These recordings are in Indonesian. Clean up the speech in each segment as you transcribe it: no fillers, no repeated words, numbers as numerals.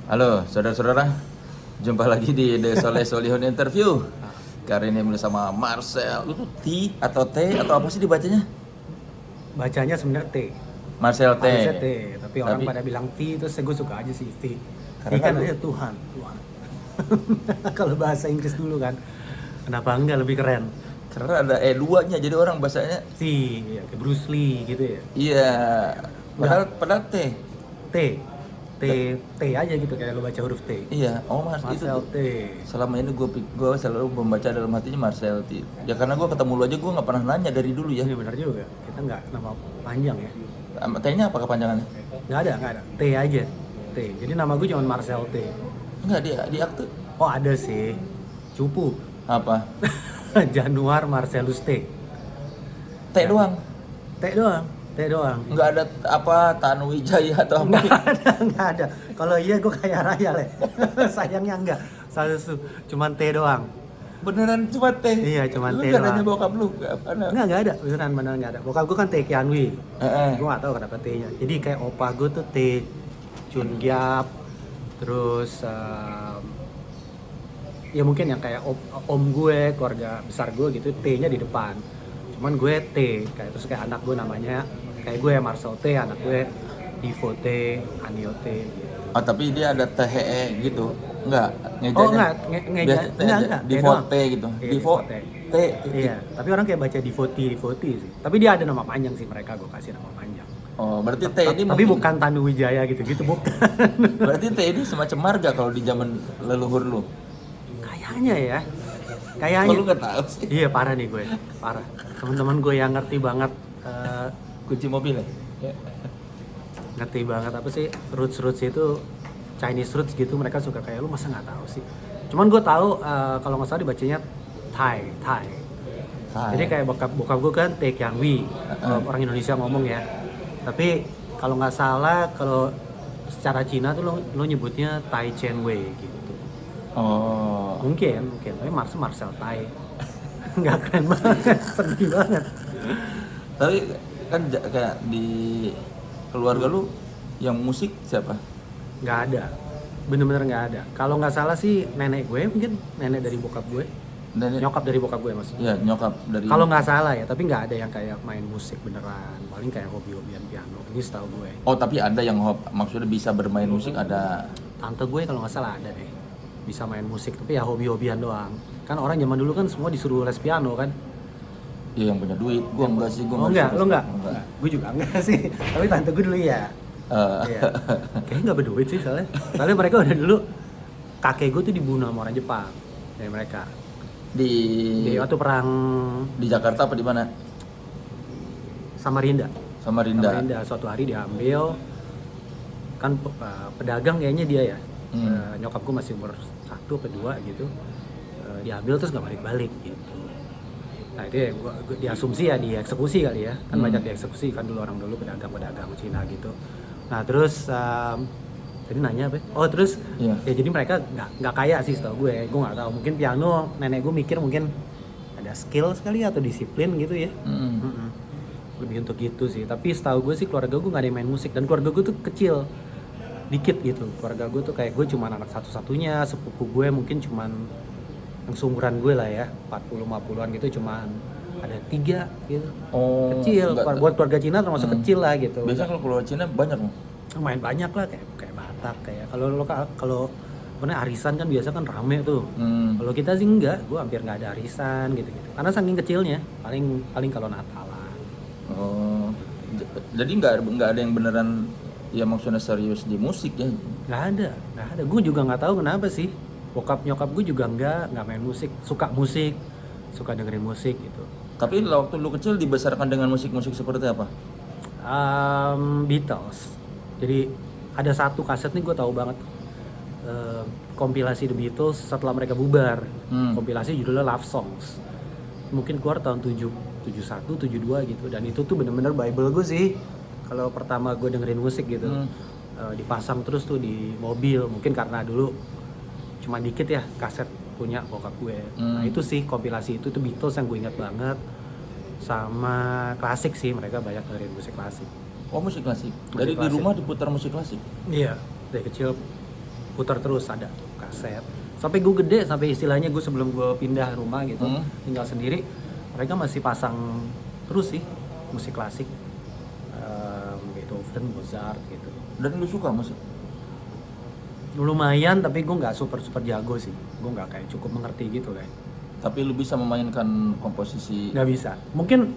Halo saudara-saudara, jumpa lagi di The Soleh Solihun Interview. Kali ini bersama Marcel. Itu T atau T atau apa sih dibacanya? Bacanya sebenarnya T. Marcel T. Harusnya T, tapi orang pada bilang T, terus gue suka aja sih T. T kan aja Tuhan. Kalau bahasa Inggris dulu kan, kenapa enggak lebih keren? Karena ada E2-nya, jadi orang bahasanya T, ya, kayak Bruce Lee gitu ya. iya. Padahal T. T aja gitu, kayak lo baca huruf T. Iya, oh Mas itu Marcel tuh. T. Selama ini gue selalu membaca dalam hatinya Marcel T. Ya karena gue ketemu lu aja gue nggak pernah nanya dari dulu ya. Iya benar juga, kita nggak nama panjang ya. T-nya apa kepanjangannya? Nggak ada. T aja. T. Jadi nama gue cuma Marcel T. Enggak, di akte. Oh ada sih, cupu. Apa? Januar Marcelus T. T doang. T doang. Nggak ada apa Tanuwijaya atau apa? Nggak ada. Kalau iya gue kaya raya le. Sayangnya enggak. Cuman T doang. Beneran cuma T? Iya, cuman Lu T nggak doang. nanya bokap lu? Apa? Enggak ada. Beneran nggak ada. Bokap gue kan T Kianwi. Gue nggak tahu kenapa T-nya. Jadi kayak opa gue tuh T Chun Gyap. Terus ya mungkin yang kayak om gue, keluarga besar gue gitu, T-nya di depan. Cuman gue T, kayak terus kayak anak gue namanya kayak gue Marcel T, anak gue Divo T, Anio T gitu. Oh tapi dia ada THE gitu? Enggak? Oh enggak, enggak. Divo T gitu? Iya, Divo T. T? Iya, tapi orang kayak baca Divoti sih. Tapi dia ada nama panjang sih, mereka gue kasih nama panjang. Oh berarti T ini Tapi mungkin, bukan Tanuwijaya gitu-gitu, bukan. berarti T ini semacam marga kalau di zaman leluhur lu? Kayaknya ya. Oh, Kayaknya. lu nggak tahu sih? Iya parah nih gue, parah. Teman-teman gue yang ngerti banget, Kunci mobil ya? ngerti banget apa sih roots itu Chinese roots gitu, mereka suka kayak lu masa nggak tahu sih. Cuman gue tahu kalau nggak salah dibacanya Thai. Jadi kayak bokap gue kan Tae Kyang Wi, orang Indonesia ngomong ya. Tapi kalau nggak salah kalau secara Cina tuh lo nyebutnya Tai Chen Wei gitu. Oh. Mungkin tapi Marcel Tai. Nggak keren banget, sedih banget. Tapi kan kayak di keluarga lu yang musik siapa? Nggak ada, bener-bener nggak ada. Kalau nggak salah sih nenek gue, mungkin nenek dari bokap gue, nyokap dari bokap gue maksudnya. Iya, nyokap dari. Kalau nggak salah ya, tapi nggak ada yang kayak main musik beneran. Paling kayak hobi-hobian piano. Ini setahu gue. Oh tapi ada yang maksudnya bisa bermain musik ada. Tante gue kalau nggak salah ada deh, bisa main musik. Tapi ya hobi-hobian doang. Kan orang zaman dulu kan semua disuruh les piano kan. Iya yang punya duit. Gua enggak sih, gua Oh enggak, lo enggak? Enggak. Gue juga enggak sih. Tapi tante gue dulu ya. Iya. Kayaknya nggak berduit sih soalnya. Soalnya mereka udah dulu kakek gue tuh dibunuh sama orang Jepang dari mereka. Di Waktu perang di Jakarta apa di mana? Samarinda. Samarinda. Suatu hari diambil kan pedagang kayaknya dia ya. Nyokap gue masih umur 1 atau 2 gitu. Diambil terus nggak balik-balik gitu. Nah itu ya gue diasumsi ya dieksekusi kali ya. Kan banyak dieksekusi kan dulu orang dulu pedagang Cina gitu. Nah terus tadi nanya apa? Oh terus ya jadi mereka nggak kaya sih setahu gue nggak tahu. Mungkin piano nenek gue mikir mungkin ada skill sekali atau disiplin gitu ya. Lebih untuk gitu sih. Tapi setahu gue sih keluarga gue nggak ada yang main musik dan keluarga gue tuh kecil, dikit gitu. Keluarga gue tuh kayak gue cuman anak satu-satunya, sepupu gue mungkin cuman yang seumuran gue lah ya, 40-50an gitu, cuman ada 3 gitu. Oh, kecil. Buat keluarga Cina termasuk kecil lah gitu. Biasanya kalau keluarga Cina banyak loh. Lumayan banyak lah kayak Batak kayak kalau arisan kan biasa kan rame tuh. Kalau kita sih enggak, gue hampir nggak ada arisan gitu-gitu. Karena saking kecilnya, paling kalau Natalan. Oh, jadi nggak ada yang beneran ya maksudnya serius di musik ya? Nggak ada. Gue juga nggak tahu kenapa sih. Bokap nyokap gue juga nggak main musik, suka dengerin musik gitu. Tapi waktu lu kecil dibesarkan dengan musik-musik seperti apa? Beatles. Jadi ada satu kaset nih gue tahu banget, kompilasi The Beatles setelah mereka bubar. Kompilasi judulnya Love Songs. Mungkin keluar tahun 71, 72 gitu. Dan itu tuh bener-bener Bible gue sih. Kalau pertama gue dengerin musik gitu, dipasang terus tuh di mobil. Mungkin karena dulu cuma dikit ya kaset punya bokap gue. Nah itu sih kompilasi itu tuh Beatles yang gue ingat banget. Sama klasik sih, mereka banyak dengerin musik klasik. Oh musik klasik. Dari di rumah diputar musik klasik? Iya, dari kecil putar terus ada tuh kaset. Sampai gue gede, sampai istilahnya gue sebelum gue pindah rumah gitu, tinggal sendiri, mereka masih pasang terus sih musik klasik, Beethoven, Mozart gitu. Dan lu suka musik? Lumayan, tapi gue nggak super jago sih, gue nggak kayak cukup mengerti gitu kayak. Tapi lu bisa memainkan komposisi? Nggak bisa. Mungkin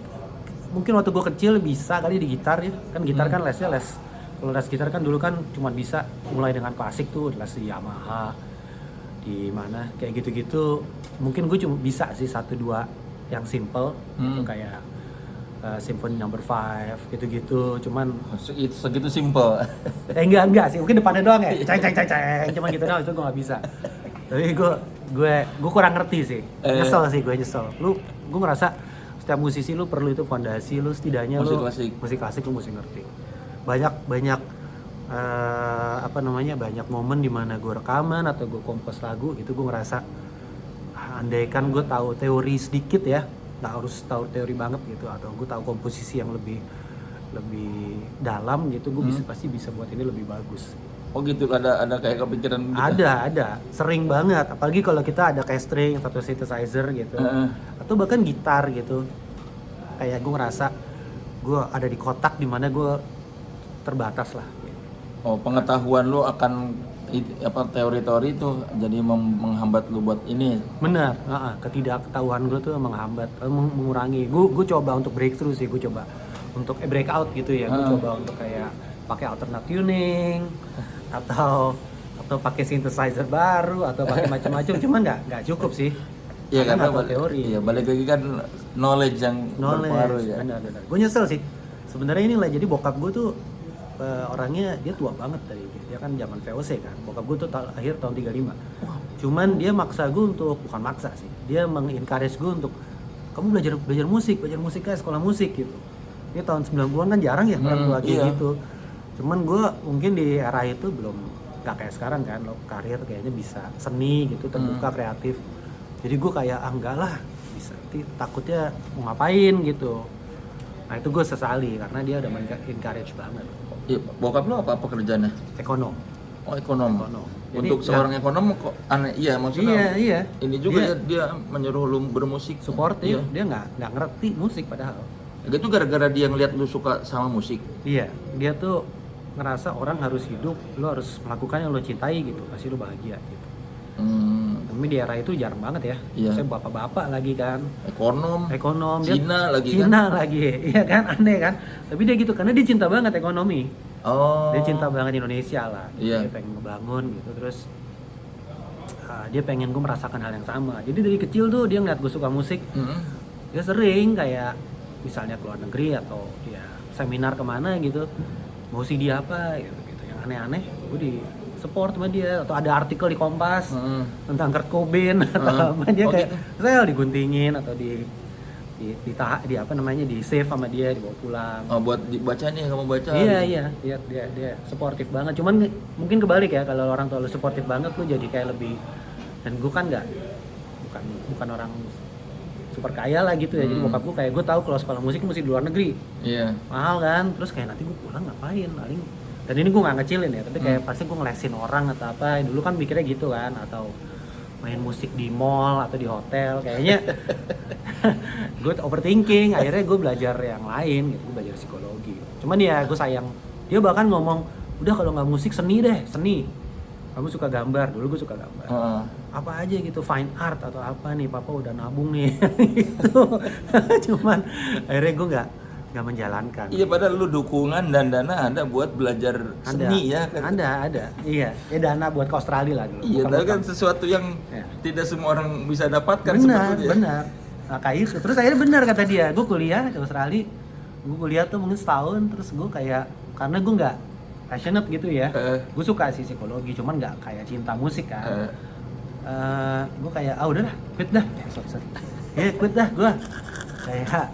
waktu gue kecil bisa kali di gitar ya, kan gitar kan lesnya les. Kalau les gitar kan dulu kan cuma bisa mulai dengan klasik tuh, les di Yamaha, di mana kayak gitu-gitu. Mungkin gue cuma bisa sih 1-2 yang simple, itu kayak Symphony Number 5 gitu-gitu. Cuman segitu simple. enggak sih, mungkin depannya doang ya, ceng, cuma gitu doang, itu gue nggak bisa. Tapi gue kurang ngerti sih, nyesel sih gue gue ngerasa setiap musisi lu perlu itu fondasi lu setidaknya musik klasik lu mesti ngerti. Banyak banyak momen dimana gue rekaman atau gue kompos lagu itu gue ngerasa andaikan gue tahu teori sedikit ya, nggak harus tahu teori banget gitu, atau gue tahu komposisi yang lebih dalam gitu, gue pasti bisa buat ini lebih bagus. Oh gitu, ada kayak kepikiran gitu? Ada, sering banget, apalagi kalau kita ada kayak string atau synthesizer gitu, atau bahkan gitar gitu. Kayak gue ngerasa gue ada di kotak dimana gue terbatas lah. Oh, pengetahuan lu akan teori-teori itu jadi menghambat lu buat ini. Benar, ketidaktahuan gue tuh menghambat, mengurangi. Gue coba untuk breakthrough sih, gue coba untuk breakout gitu ya. Gue coba untuk kayak pakai alternate tuning atau pakai synthesizer baru atau pakai macam-macam, cuman nggak cukup sih. Iya, karena teori. Iya, balik lagi kan knowledge yang berpengaruh ya. Benar. Gue nyesel sih. Sebenarnya ini lah, jadi bokap gue tuh orangnya dia tua banget dari dia kan zaman VOC kan. Bokap gue tuh akhir tahun 35. Cuman dia maksa gue untuk, bukan maksa sih, dia mengencourage gue untuk kamu belajar musik kayak sekolah musik gitu. Ini tahun 90-an kan jarang ya orang tua kayak gitu. Cuman gue mungkin di era itu belum nggak kayak sekarang kan, lo karir kayaknya bisa seni gitu, terbuka kreatif. Jadi gue kayak enggak lah, bisa takutnya mau ngapain gitu. Nah itu gue sesali karena dia udah encourage banget. Iya, bokap lu apa pekerjaannya? Ekonom. Oh, ekonom. Jadi, untuk seorang ekonom kok aneh, iya maksudnya. Iya. Ini juga dia menyuruh lu bermusik. Suportif, dia nggak ngerti musik padahal. Itu gara-gara dia ngeliat lu suka sama musik. Iya, dia tuh ngerasa orang harus hidup, lu harus melakukan yang lu cintai gitu, pasti lu bahagia gitu. Tapi di era itu jarang banget ya. Iya. Saya bapak-bapak lagi kan. Ekonom. Cina Cina lagi, iya kan, aneh kan. Tapi dia gitu karena dia cinta banget ekonomi. Oh. Dia cinta banget Indonesia lah. Iya. Dia pengen ngebangun gitu, terus dia pengen gue merasakan hal yang sama. Jadi dari kecil tuh dia ngeliat gue suka musik. Dia sering kayak misalnya ke luar negeri atau dia seminar kemana gitu, mau CD apa gitu yang aneh-aneh, gue di support sama dia. Atau ada artikel di Kompas tentang Kurt Cobain atau apa, dia kayak saya diguntingin atau di save sama dia, dibawa pulang. Oh, buat dibaca nih, kamu baca. Iya, dia suportif banget. Cuman mungkin kebalik ya, kalau orang tua lu suportif banget lu jadi kayak lebih, dan gue kan bukan orang super kaya lah gitu ya. Jadi bokap gue kayak, gue tahu kalau sekolah musik mesti di luar negeri. Iya. Mahal kan, terus kayak nanti gue pulang ngapain paling. Dan ini gue nggak ngecilin ya, tapi kayak pasti gue ngelesin orang atau apa. Dulu kan mikirnya gitu kan, atau main musik di mall atau di hotel kayaknya. Gue overthinking, akhirnya gue belajar yang lain gitu, gue belajar psikologi. Cuman ya gue sayang, dia bahkan ngomong, udah kalau nggak musik seni. Kamu suka gambar, dulu gue suka gambar. Apa aja gitu, fine art atau apa nih, papa udah nabung nih. Gitu. Cuman akhirnya gue nggak menjalankan. Iya, padahal lu dukungan dan dana ada buat belajar seni ya kan? Ada. Iya, dana buat ke Australia lah dulu. Iya, itu kan sesuatu yang tidak semua orang bisa dapatkan sebetulnya. Benar. Nah, kayak itu. Terus akhirnya benar kata dia, gue kuliah di Australia. Gue kuliah tuh mungkin setahun, terus gue kayak, karena gue nggak passionate gitu ya. Gue suka sih psikologi, cuman nggak kayak cinta musik kan. Gue kayak, udahlah, quit dah. Quit dah gue. Kayak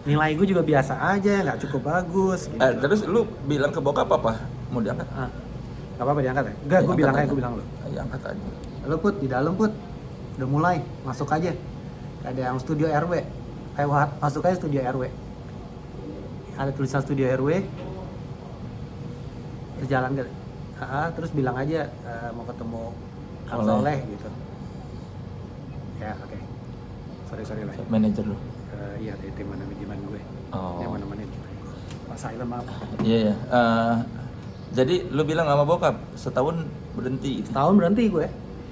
nilai gue juga biasa aja, nggak cukup bagus gitu. Terus lu bilang ke bokap apa? Mau diangkat? Nggak apa-apa diangkat ya? Enggak, gue bilang lu. Ya, angkat aja. Lu Put, di dalam Put, udah mulai, masuk aja. Ada yang studio RW, masuk aja studio RW. Ada tulisan studio RW, berjalan ke terus bilang aja mau ketemu Kang Soleh. Soleh gitu. Ya oke. Sorry lah. Manajer lu. Iya dari tim manajemen gue. Oh. Yang mana Pak Sailem maaf. Iya ya. Jadi lu bilang sama bokap setahun berhenti. Setahun berhenti gue.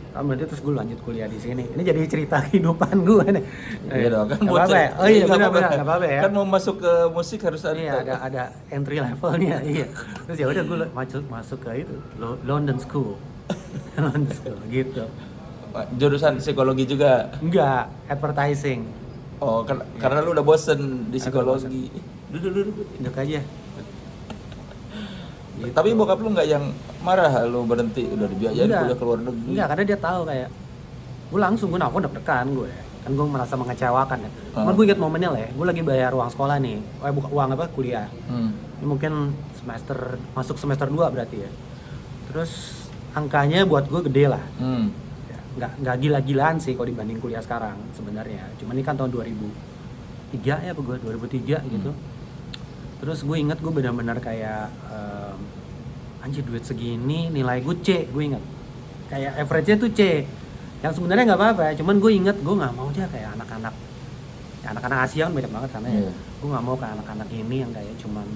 Setahun berhenti terus gue lanjut kuliah di sini. Ini jadi cerita kehidupan gue nih. Iya dong kan Nggak buat apa-apa ya? Oh iya benar nggak apa-apa ya. Kan mau masuk ke musik harus ada. Iya ada entry levelnya iya. Terus ya udah gue masuk ke itu London School. London School gitu. Jurusan psikologi juga. Enggak, advertising. Oh, karena lu udah bosen di psikologi. Duduk. Duduk aja. Gitu. Tapi bokap lu nggak yang marah lu berhenti udah dibiayain Enggak. kuliah ke luar negeri? Enggak, karena dia tahu kayak gue langsung gue deg-degan gue. Kan gue merasa mengecewakan ya. Cuman gue ingat momennya lah ya. Gue lagi bayar uang sekolah nih. Bukan uang apa? Kuliah. Ini mungkin masuk semester 2 berarti ya. Terus angkanya buat gue gede lah. Ya, nggak gila-gilaan sih kalau dibanding kuliah sekarang sebenarnya. Cuman ini kan tahun 2003 ya apa gue 2003 gitu. Terus gue inget gue benar-benar kayak anjir duit segini nilai gue C, gue inget kayak average-nya tuh C yang sebenarnya nggak apa-apa ya, cuman gue inget gue nggak mau aja kayak anak-anak Asia kan banyak banget sana ya. Gue nggak mau kayak anak-anak ini yang kayak cuman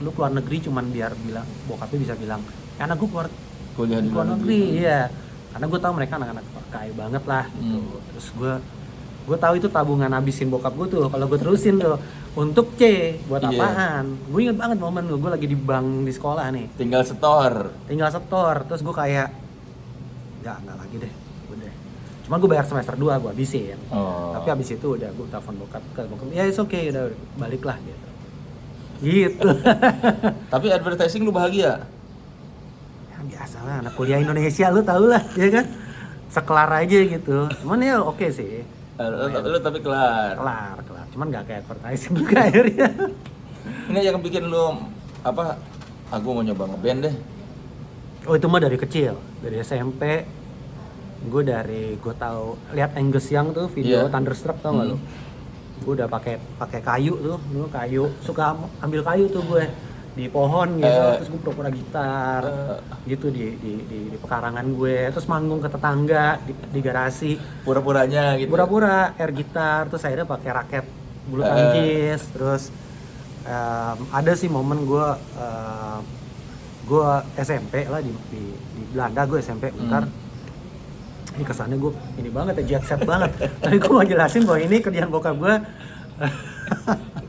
lu keluar negeri cuman biar bilang bokapnya bisa bilang anak gue kuliah di luar negeri iya, karena gue tahu mereka anak-anak kaya banget lah gitu. Terus gue tahu itu tabungan habisin bokap gue tuh kalau gue terusin tuh untuk C buat apaan. Gue inget banget momen gue lagi di bank di sekolah nih, tinggal setor terus gue kayak nggak lagi deh udah, cuman gue bayar semester 2 gue habisin. Tapi habis itu udah gue telepon bokap ya it's okay udah balik lah gitu. Tapi advertising lu bahagia? Ya biasa lah anak kuliah Indonesia lu tau lah ya kan, sekelar aja gitu. Cuman ya oke sih. Lu tapi kelar. Cuman nggak kayak advertising juga akhirnya. Ini yang bikin lu apa? Aku mau nyoba ngeband deh. Oh itu mah dari kecil, dari SMP. Gue tahu lihat Angus Young tuh video Thunderstruck tau nggak lu? Gue udah pakai kayu tuh, dulu kayu suka ambil kayu tuh gue di pohon gitu, terus gue pura-pura gitar gitu di pekarangan gue, terus manggung ke tetangga di garasi, pura-puranya gitu. Pura-pura air gitar, terus akhirnya pakai raket bulu tangkis, terus ada sih momen gue SMP lah di Belanda, gue SMP bentar. Ini kesannya gue ini banget ya, jet set banget. Tapi gue mau jelasin bahwa ini kerjaan bokap gue.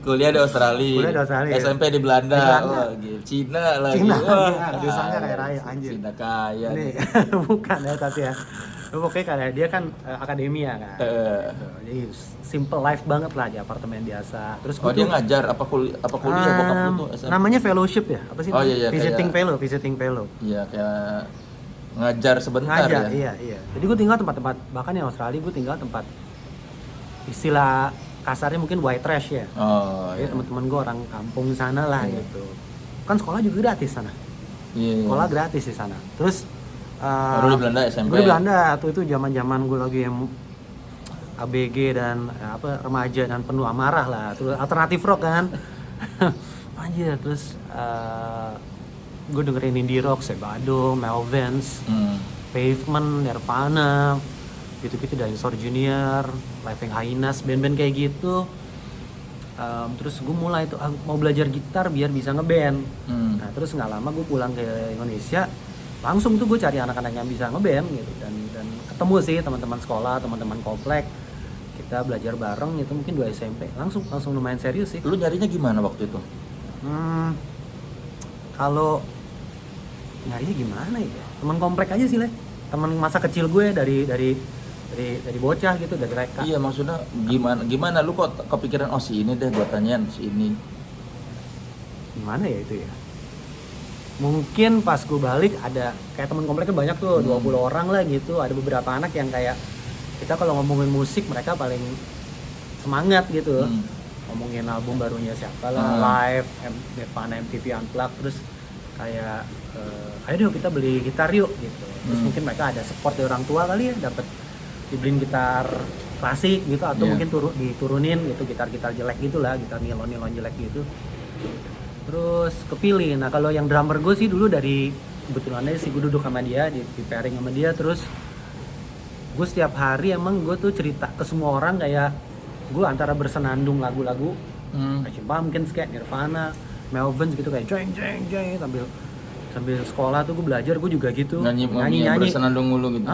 Kuliah di Australia. SMP di Belanda. Oh, gitu. Cina lagi. Wah, desanya kayak raya anjir. Cina kaya. Nih. Bukan ya tapi ya. Pokoknya kayak dia kan akademia kan. Jadi simple life banget lah di apartemen biasa. Terus dia ngajar apa kuliah bokap lu tuh SMP? Namanya fellowship ya? Apa sih? Iya, visiting fellow. Iya, kayak ngajar sebentar ya. Iya. Jadi gue tinggal tempat-tempat, bahkan di Australia gue tinggal tempat istilah kasarnya mungkin white trash ya. Jadi teman-teman gue orang kampung sana lah gitu. Kan sekolah juga gratis sana. Sekolah gratis di sana. Terus baru di Belanda SMP. Gue di Belanda itu zaman-zaman gue lagi yang ABG dan remaja dan penuh amarah lah. Terus alternatif rock kan. Anjir, terus gue dengerin indie rock, Sebado, Melvins, Pavement, Nirvana, gitu-gitu, Dinosaur Junior, Laughing Hyenas, band-band kayak gitu. Terus gue mulai tuh mau belajar gitar biar bisa ngeband. Nah terus nggak lama gue pulang ke Indonesia, langsung tuh gue cari anak-anak yang bisa ngeband gitu, dan ketemu sih teman-teman sekolah, teman-teman komplek, kita belajar bareng itu mungkin 2 SMP, langsung lumayan serius sih. Lu nyarinya gimana waktu itu? Kalau nyarinya gimana ya? Teman komplek aja sih, teman masa kecil gue dari bocah gitu, dari reka. Iya, maksudnya gimana lu kok kepikiran si ini deh gua tanyain si ini. Gimana ya itu ya? Mungkin pas gue balik ada kayak teman kompleknya banyak tuh, 20 orang lah gitu. Ada beberapa anak yang kayak kita kalau ngomongin musik mereka paling semangat gitu. Ngomongin album barunya siapa lah, Live, Nirvana, MTV Unplugged, terus kayak ayo deh kita beli gitar yuk gitu. Terus mungkin mereka ada support dari orang tua kali ya, dapat dibeliin gitar klasik gitu, atau mungkin diturunin gitu gitar jelek gitu lah, gitar nilon jelek gitu. Terus kepilih. Nah kalau yang drummer gue sih dulu dari kebetulan aja sih gue duduk sama dia di pairing sama dia, terus gue setiap hari emang gue tuh cerita ke semua orang kayak gue antara bersenandung lagu-lagu kayak Pumpkins, kayak Nirvana, Melvins gitu, kayak jeng jeng jeng sambil sekolah tuh gue belajar, gue juga gitu nyanyi bersenandung mulu gitu.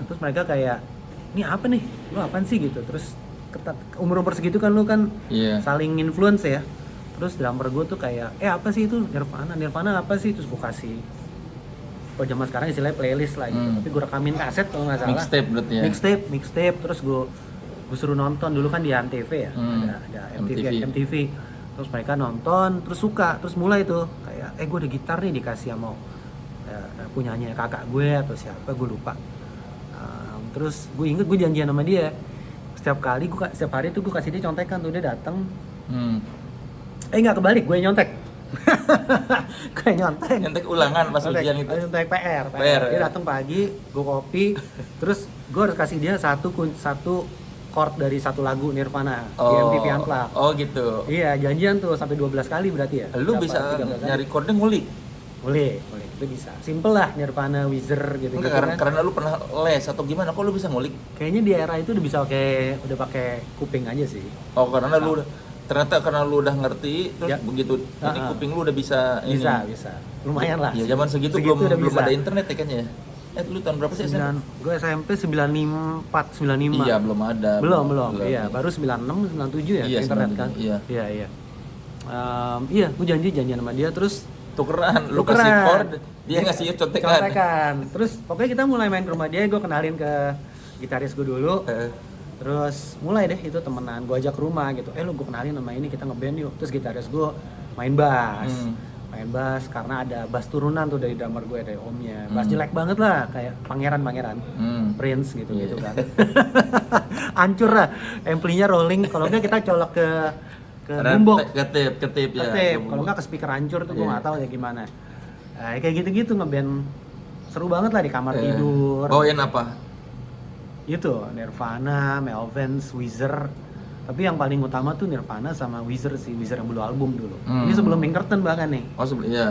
Terus mereka kayak ini apa nih, lu apaan sih gitu. Terus umur segitu kan lu kan saling influence ya. Terus drummer gue tuh kayak apa sih itu Nirvana apa sih, terus gue kasih kalau zaman sekarang istilahnya playlist lah gitu. Tapi gue rekamin kaset kalau nggak salah, mixtape berarti ya. Mixtape terus gue suruh nonton. Dulu kan di Antv ya, ada MTV. Terus mereka nonton, terus suka, terus mulai tuh kayak gue ada gitar nih, dikasih sama punyanya kakak gue atau siapa gue lupa. Terus gue inget gue janjian sama dia setiap hari tuh gue kasih dia contekan tuh, dia datang. Nggak kebalik, gue nyontek. Gue nyontek ulangan pas ujian itu. Nyontek PR. Dia datang pagi, gue kopi, terus gue harus kasih dia satu chord dari satu lagu Nirvana di MTV Unplugged. Oh gitu. Iya, janjian tuh sampai 12 kali berarti ya. Lu bisa nyari chordnya ngulik? Boleh, itu bisa. Simple lah, Nirvana, Weezer gitu. Enggak, karena lu pernah les atau gimana? Kok lu bisa ngulik? Kayaknya di era itu udah pakai kuping aja sih. Oh, karena lu karena lu udah ngerti, terus begitu jadi kuping lu udah bisa ini. Bisa. Lumayan lah. Iya, zaman segitu belum ada internet ya kan ya. Lu tahun berapa sih SMP? Gue SMP 95. Iya, belum ada. Belum. Iya, baru 96, 97 ya internet 97, kan. Iya. Iya, gue janjian sama dia, terus tukeran, lu kasih chord, dia ngasih contekan. Terus pokoknya kita mulai main ke rumah dia, gue kenalin ke gitaris gue dulu. Terus mulai deh itu temenan, gue ajak ke rumah gitu. Lu gue kenalin sama ini, kita ngeband yuk. Terus gitaris gue main bass karena ada bass turunan tuh dari drummer gue, dari omnya. Bass jelek banget lah, kayak pangeran Prince gitu kan. Hancur lah, amplinya rolling. Kalau enggak kita colok ke boombox, ketip ya. Kalau enggak ke speaker hancur tuh, gue nggak tahu ya gimana. Kayak gitu ngeband seru banget lah di kamar tidur. Bawain apa? Itu Nirvana, Melvins, Weezer. Tapi yang paling utama tuh Nirvana sama Weezer sih, Weezer yang Blue Album dulu. Ini sebelum Pinkerton bahkan nih.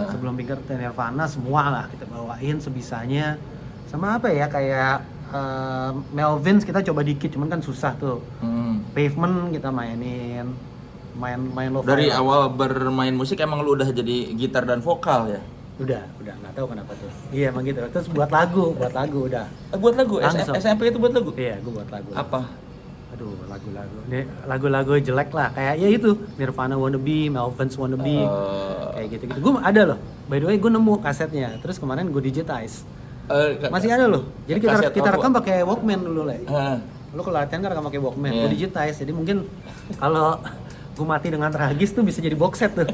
Sebelum Pinkerton, Nirvana semua lah kita bawain sebisanya. Sama apa ya, kayak Melvins kita coba dikit, cuman kan susah tuh. Pavement kita main lo. Dari awal bermain musik emang lu udah jadi gitar dan vokal ya? Udah nggak tahu kenapa tuh. Iya emang gitu. Terus buat lagu udah. Buat lagu? SMP itu buat lagu? Iya, gue buat lagu. Apa? Aduh, lagu-lagu jelek lah, kayak ya itu Nirvana Wannabe, Melvins Wannabe, kayak gitu-gitu. Gue ada loh, by the way gue nemu kasetnya, terus kemarin gue digitize. Masih ada loh. Jadi kita rekam pakai Walkman dulu lah. Lo kalau latihan kan rekam pakai Walkman, gue digitize. Jadi mungkin kalau gue mati dengan tragis tuh bisa jadi box set tuh.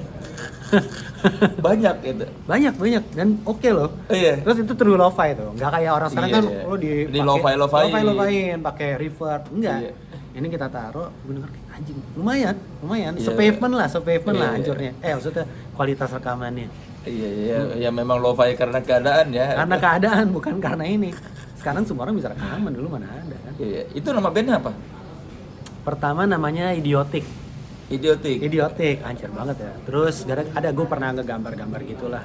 Banyak gitu. Banyak dan oke loh. Terus itu true lo-fi tuh. Enggak kayak orang sekarang kan lo di lo-fi-in pakai reverb. Enggak. Ini kita taruh, gue denger kayak anjing. Lumayan. Sepavement lah hancurnya. Maksudnya kualitas rekamannya. Iya, memang lo-fi karena keadaan ya. Karena keadaan, bukan karena ini. Sekarang semua orang bisa rekaman, dulu mana ada kan. Iya. Itu nama bandnya apa? Pertama namanya Idiotic, hancur banget ya. Terus gue pernah ngegambar-gambar gitulah,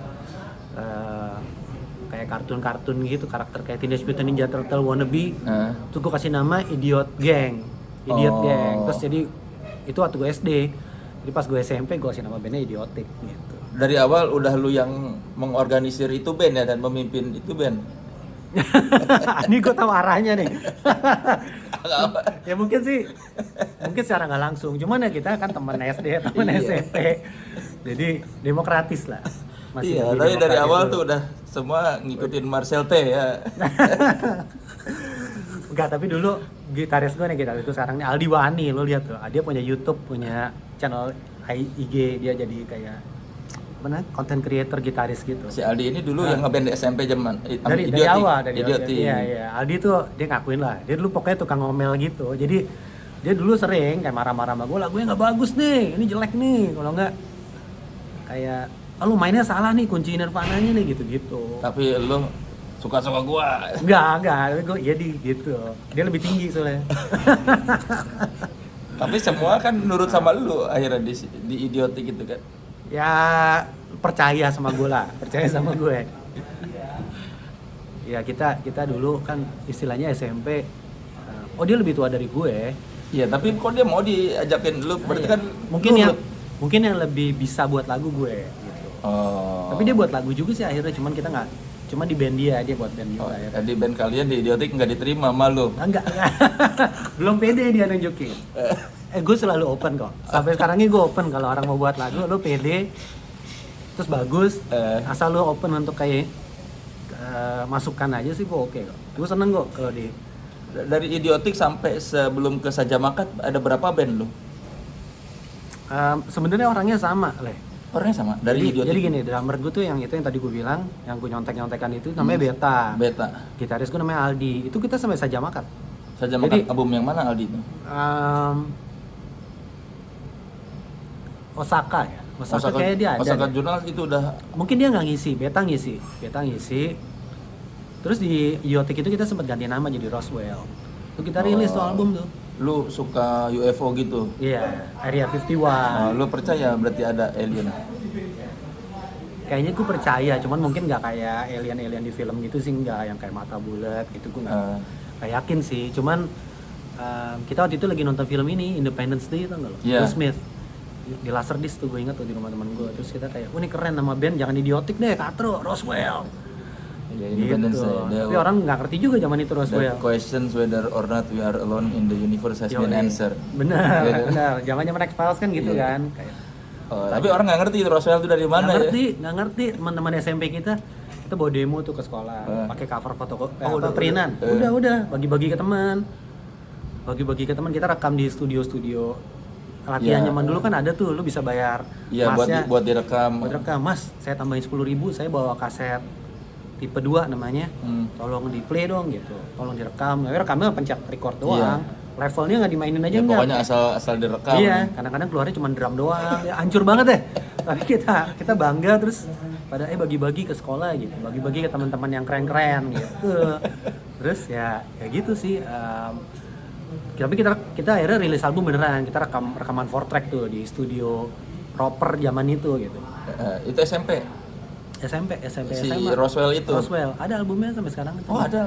kayak kartun gitu, karakter kayak Teenage Mutant Ninja Turtle wannabe. Terus gue kasih nama Idiot Gang. Terus jadi itu waktu gue SD. Jadi pas gue SMP gue kasih nama bandnya Idiotic gitu. Dari awal udah lu yang mengorganisir itu band ya, dan memimpin itu band. Ini gue tahu arahnya nih. Ya mungkin secara nggak langsung, cuman ya kita kan teman SD, SMP, jadi demokratis lah. Tapi dari awal tuh udah semua ngikutin Marcel T ya. Enggak, tapi dulu gitaris itu sekarang Aldi Wani, lo lihat tuh, dia punya YouTube, punya channel IG, dia jadi kayak content creator gitaris gitu. Si Aldi ini dulu yang ngeband di SMP zaman dari awal. Iya. Aldi tuh dia ngakuin lah. Dia dulu pokoknya tukang ngomel gitu. Jadi dia dulu sering kayak marah-marah sama gue, lagunya nggak bagus nih, ini jelek nih. Kalau nggak kayak, lu mainnya salah nih, kunci Nirvananya nih gitu-gitu. Tapi lu suka sama gua? Enggak, gue jadi gitu. Dia lebih tinggi soalnya. Tapi semua kan nurut sama lu akhirnya di Idiotic gitu kan. Ya percaya sama gue lah, Ya kita dulu kan istilahnya SMP. Oh dia lebih tua dari gue. Iya, tapi kok dia mau diajakin lu? Berarti Iya. kan mungkin yang lebih bisa buat lagu gue gitu. Oh. Tapi dia buat lagu juga sih akhirnya, cuman kita nggak, cuma di band dia buat band juga akhirnya. Di band kalian di Idiotik nggak diterima sama lu? Enggak. Belum pede dia nunjukin. Gue selalu open kok. Sampai sekarang ini gue open kalau orang mau buat lagu, lu pede, terus bagus, asal lu open untuk kayak masukan aja sih gue oke kok. Gue seneng kok kalau di. Dari Idiotik sampai sebelum ke Saja Makat ada berapa band lu? Sebenarnya orangnya sama, Leh. Orangnya sama dari Idiotik. Jadi gini, drummer gue tuh yang tadi gue bilang, yang gue nyontek-nyontekan itu namanya Beta. Beta. Gitaris gue namanya Aldi. Itu kita sampai Saja Makat. Saja Makat album yang mana Aldi itu? Osaka ya. Osaka kayak dia ada. Osaka deh. Jurnal itu udah. Mungkin dia nggak ngisi, Beta ngisi. Terus di Idiotik itu kita sempat ganti nama jadi Roswell. Itu kita rilis tuh album tuh. Lu suka UFO gitu? Iya, Area 51. Lu percaya berarti ada alien? Kayaknya gue percaya, cuman mungkin nggak kayak alien di film gitu sih, nggak yang kayak mata bulat gitu, gue nggak yakin sih. Cuman kita waktu itu lagi nonton film ini Independence Day, tau nggak lo? Yeah. Will Smith di Laserdisc tuh, gue ingat tuh di rumah teman gue. Terus kita kayak, ini keren nama band, jangan Idiotik deh, Katro, Roswell. Ya, Independence Gitu. Day. Tapi orang nggak ngerti juga zaman itu The Roswell. questions whether or not we are alone in the universe has been answered. Benar. Zaman X-Files kan gitu kan. Kayak, tapi orang nggak ngerti itu Roswell itu dari mana nggak ngerti. Teman-teman SMP kita bawa demo tuh ke sekolah, pakai cover foto printan. Udah bagi-bagi ke teman. Kita rekam di studio latihan zaman dulu kan ada tuh, lu bisa bayar. Iya, buat direkam. Mas, saya tambahin 10.000, saya bawa kaset tipe 2 namanya, tolong di play dong gitu, tolong direkam. Tapi rekamnya pencet record doang, levelnya nggak dimainin aja enggak. Pokoknya asal direkam. Iya, kadang-kadang keluarnya cuma drum doang, ya, hancur banget deh. Tapi kita bangga, terus pada bagi-bagi ke sekolah gitu, bagi-bagi ke teman-teman yang keren-keren gitu. Terus ya gitu sih. Tapi kita akhirnya rilis album beneran, kita rekaman 4 track tuh di studio proper zaman itu gitu. Itu SMP. SMP Si SMA. Roswell itu. Roswell ada albumnya sampai sekarang. Oh, ada.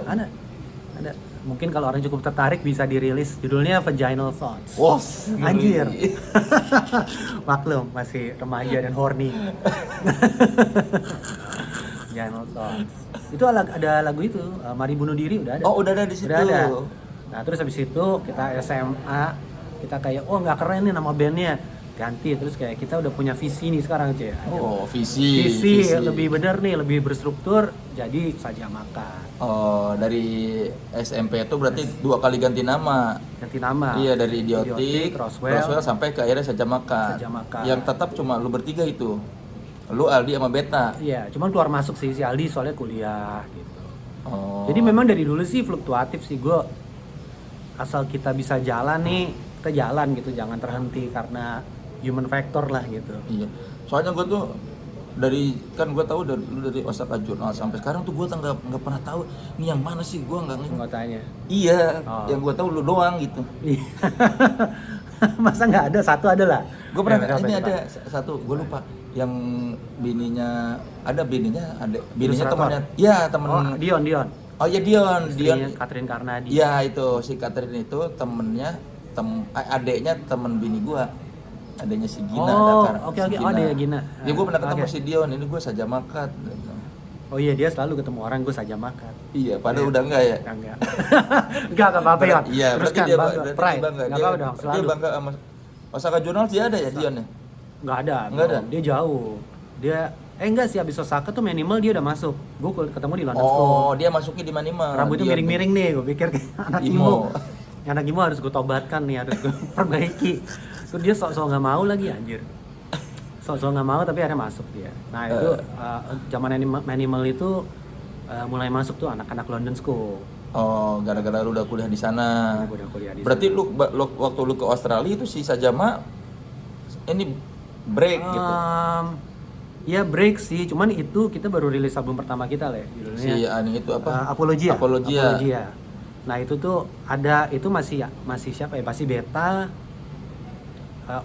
Mungkin kalau orang cukup tertarik bisa dirilis. Judulnya Vaginal Thoughts. Wah, anjir. Maklum masih remaja dan horny. Vaginal Thoughts. Itu ada lagu itu, Mari Bunuh Diri udah ada. Oh, udah ada di situ. Udah ada. Nah, terus habis itu kita SMA, kita kayak nggak keren nih nama bandnya. Ganti, terus kayak kita udah punya visi nih sekarang aja. Oh, visi lebih benar nih, lebih berstruktur, jadi Saja Makat. Oh, dari SMP itu berarti 2 kali ganti nama. Iya, dari Idiotik, Roswell sampai ke akhirnya Saja Makat. Yang tetap cuma lu bertiga itu. Lu, Aldi sama Beta. Iya, cuman keluar masuk sih si Aldi soalnya kuliah gitu. Oh. Jadi memang dari dulu sih fluktuatif sih, gue asal kita bisa jalan nih, kita jalan gitu, jangan terhenti karena human factor lah gitu. Iya. Soalnya gue tuh kan gue tahu dari Osaka Jurnal sampai sekarang tuh gue nggak pernah tahu ini yang mana sih, gue nggak ngerti. Anggotanya. Iya. Yang gue tahu lu doang gitu. Masa nggak ada? Satu ada lah. Gue pernah ada satu, gue lupa. Yang bininya temannya. Iya, temen. Dion. Oh iya, Dion. Catherine Karnadi. Iya, itu si Catherine itu temennya adeknya temen bini gue. Adanya si Gina. Oke. Adanya Gina. Ya gue pernah ketemu si Dion, ini gue Saja Makat. Oh iya, dia selalu ketemu orang, gue Saja Makat. Iya, padahal udah enggak ya? Enggak apa-apa ya. Iya, teruskan, dia bangga. Pride. Bangga. Enggak apa-apa dong, selalu. Dia bangga sama Osaka Jurnal sih ada ya Dion ya? Enggak ada. Dia jauh. Enggak sih, abis Osaka tuh Manimal dia udah masuk. Gue ketemu di London School. Oh, dia masuknya di Manimal. Rambutnya miring-miring nih, gue pikir anak emo. Anak emo harus gue tobatkan nih, harus gue perbaiki. Terus dia sok-sok nggak mau lagi, anjir. Sok-sok nggak mau tapi akhirnya masuk dia. Nah itu zaman Manimal itu mulai masuk tuh anak-anak London School. Oh, gara-gara lu udah kuliah di sana. Gue udah kuliah di Berarti sana. lu waktu lu ke Australia itu si Sajama ini break gitu. Ya break sih, cuman itu kita baru rilis album pertama kita lah judulnya. Si Ani itu apa? Apologia. Apologia. Nah itu tuh ada, itu masih siapa ya? Pasti Beta,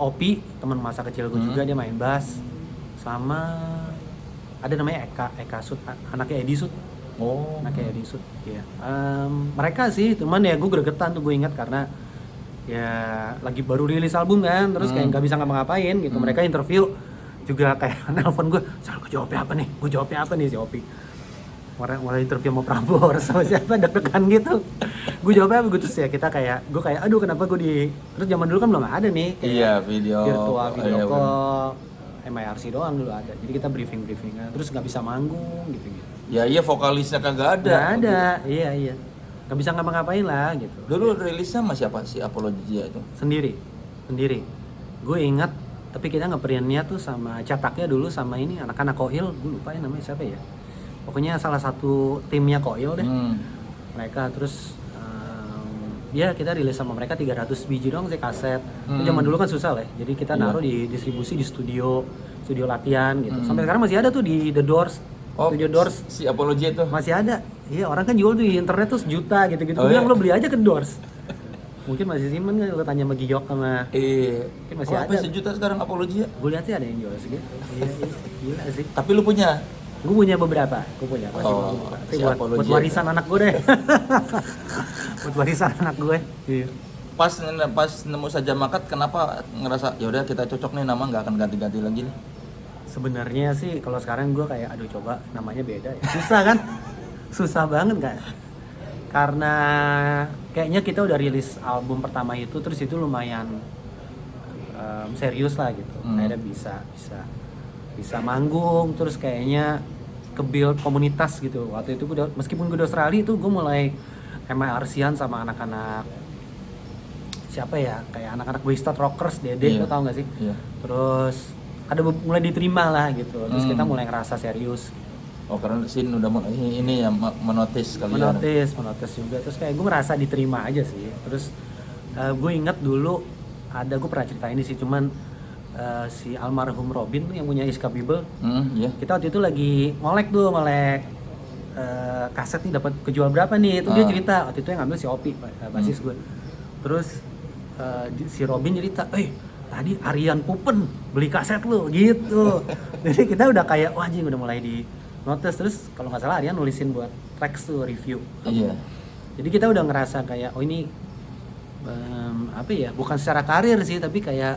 Opi, teman masa kecil gue juga, dia main bass, sama ada namanya Eka Sud, anaknya Edi Sud. Anaknya Eddie Sud, ya. Mereka sih, cuman ya gue gregetan tuh, gue ingat karena ya lagi baru rilis album kan, terus kayak nggak bisa ngapa-ngapain gitu. Mereka interview juga kayak nelpon gue, "Sal, gue jawabnya apa nih si Opi?" Mulai interview sama Prambors sama siapa, deg-degan gitu. Gue jawabnya apa gitu sih ya, gue kayak aduh kenapa gue di, terus zaman dulu kan belum ada nih kayak video video call, MIRC doang dulu ada, jadi kita briefingan, terus nggak bisa manggung gitu. Iya vokalisnya kagak ada. Nggak ada, iya. Nggak bisa ngapa-ngapain lah gitu. Dulu rilisnya sama siapa sih Apologia itu? Sendiri. Gue ingat, tapi kita nge-printnya tuh sama cetaknya dulu sama ini anak-anak Koil, gue lupa ya namanya siapa ya. Pokoknya salah satu timnya Koil deh. Mereka terus ya kita rilis sama mereka 300 biji doang sih kaset. Zaman dulu kan susah lah, jadi kita naruh di distribusi di studio latihan gitu. Sampai sekarang masih ada tuh di The Doors. Studio Doors si Apologia itu masih ada. Iya, orang kan jual tuh di internet tuh sejuta gitu-gitu. Gue bilang lo beli aja ke Doors. Mungkin masih simpen kan, lo tanya sama Giok sama. Mungkin masih ada. Apa sejuta sekarang Apologia? Gue lihat sih ada yang jual segitu. Iya, gila sih. Tapi lu punya? Gue punya beberapa. Masih buat warisan anak gue deh. Buat warisan anak gue. Iya. Pas nemu Saja Makat, kenapa ngerasa ya udah kita cocok nih, nama nggak akan ganti-ganti lagi nih? Sebenarnya sih kalau sekarang gue kayak aduh coba namanya beda ya. Susah kan? Susah banget kan? Karena kayaknya kita udah rilis album pertama itu, terus itu lumayan serius lah gitu. Kayaknya bisa manggung, terus kayaknya ke-build komunitas gitu. Waktu itu meskipun gue di Australia itu gue mulai MIRC-an sama anak-anak siapa ya, kayak anak-anak Wasted Rockers, Dede, lo tau gak sih? Terus ada mulai diterima lah gitu, terus kita mulai ngerasa serius. Karena Sin udah ini ya menotis kalian. Menotis juga, terus kayak gue merasa diterima aja sih. Terus gue ingat dulu gue pernah cerita ini sih, cuman si almarhum Robin tuh yang punya Iska Bible, kita waktu itu lagi ngolek kaset nih dapat kejual berapa nih, itu dia cerita waktu itu yang ngambil si Opi, basis gue. Terus si Robin cerita, tadi Aryan Pupen beli kaset lu gitu. Jadi kita udah kayak wah anjing udah mulai di notice. Terus kalau nggak salah Aryan nulisin buat tracks tuh review. Iya. Jadi kita udah ngerasa kayak ini bukan secara karir sih, tapi kayak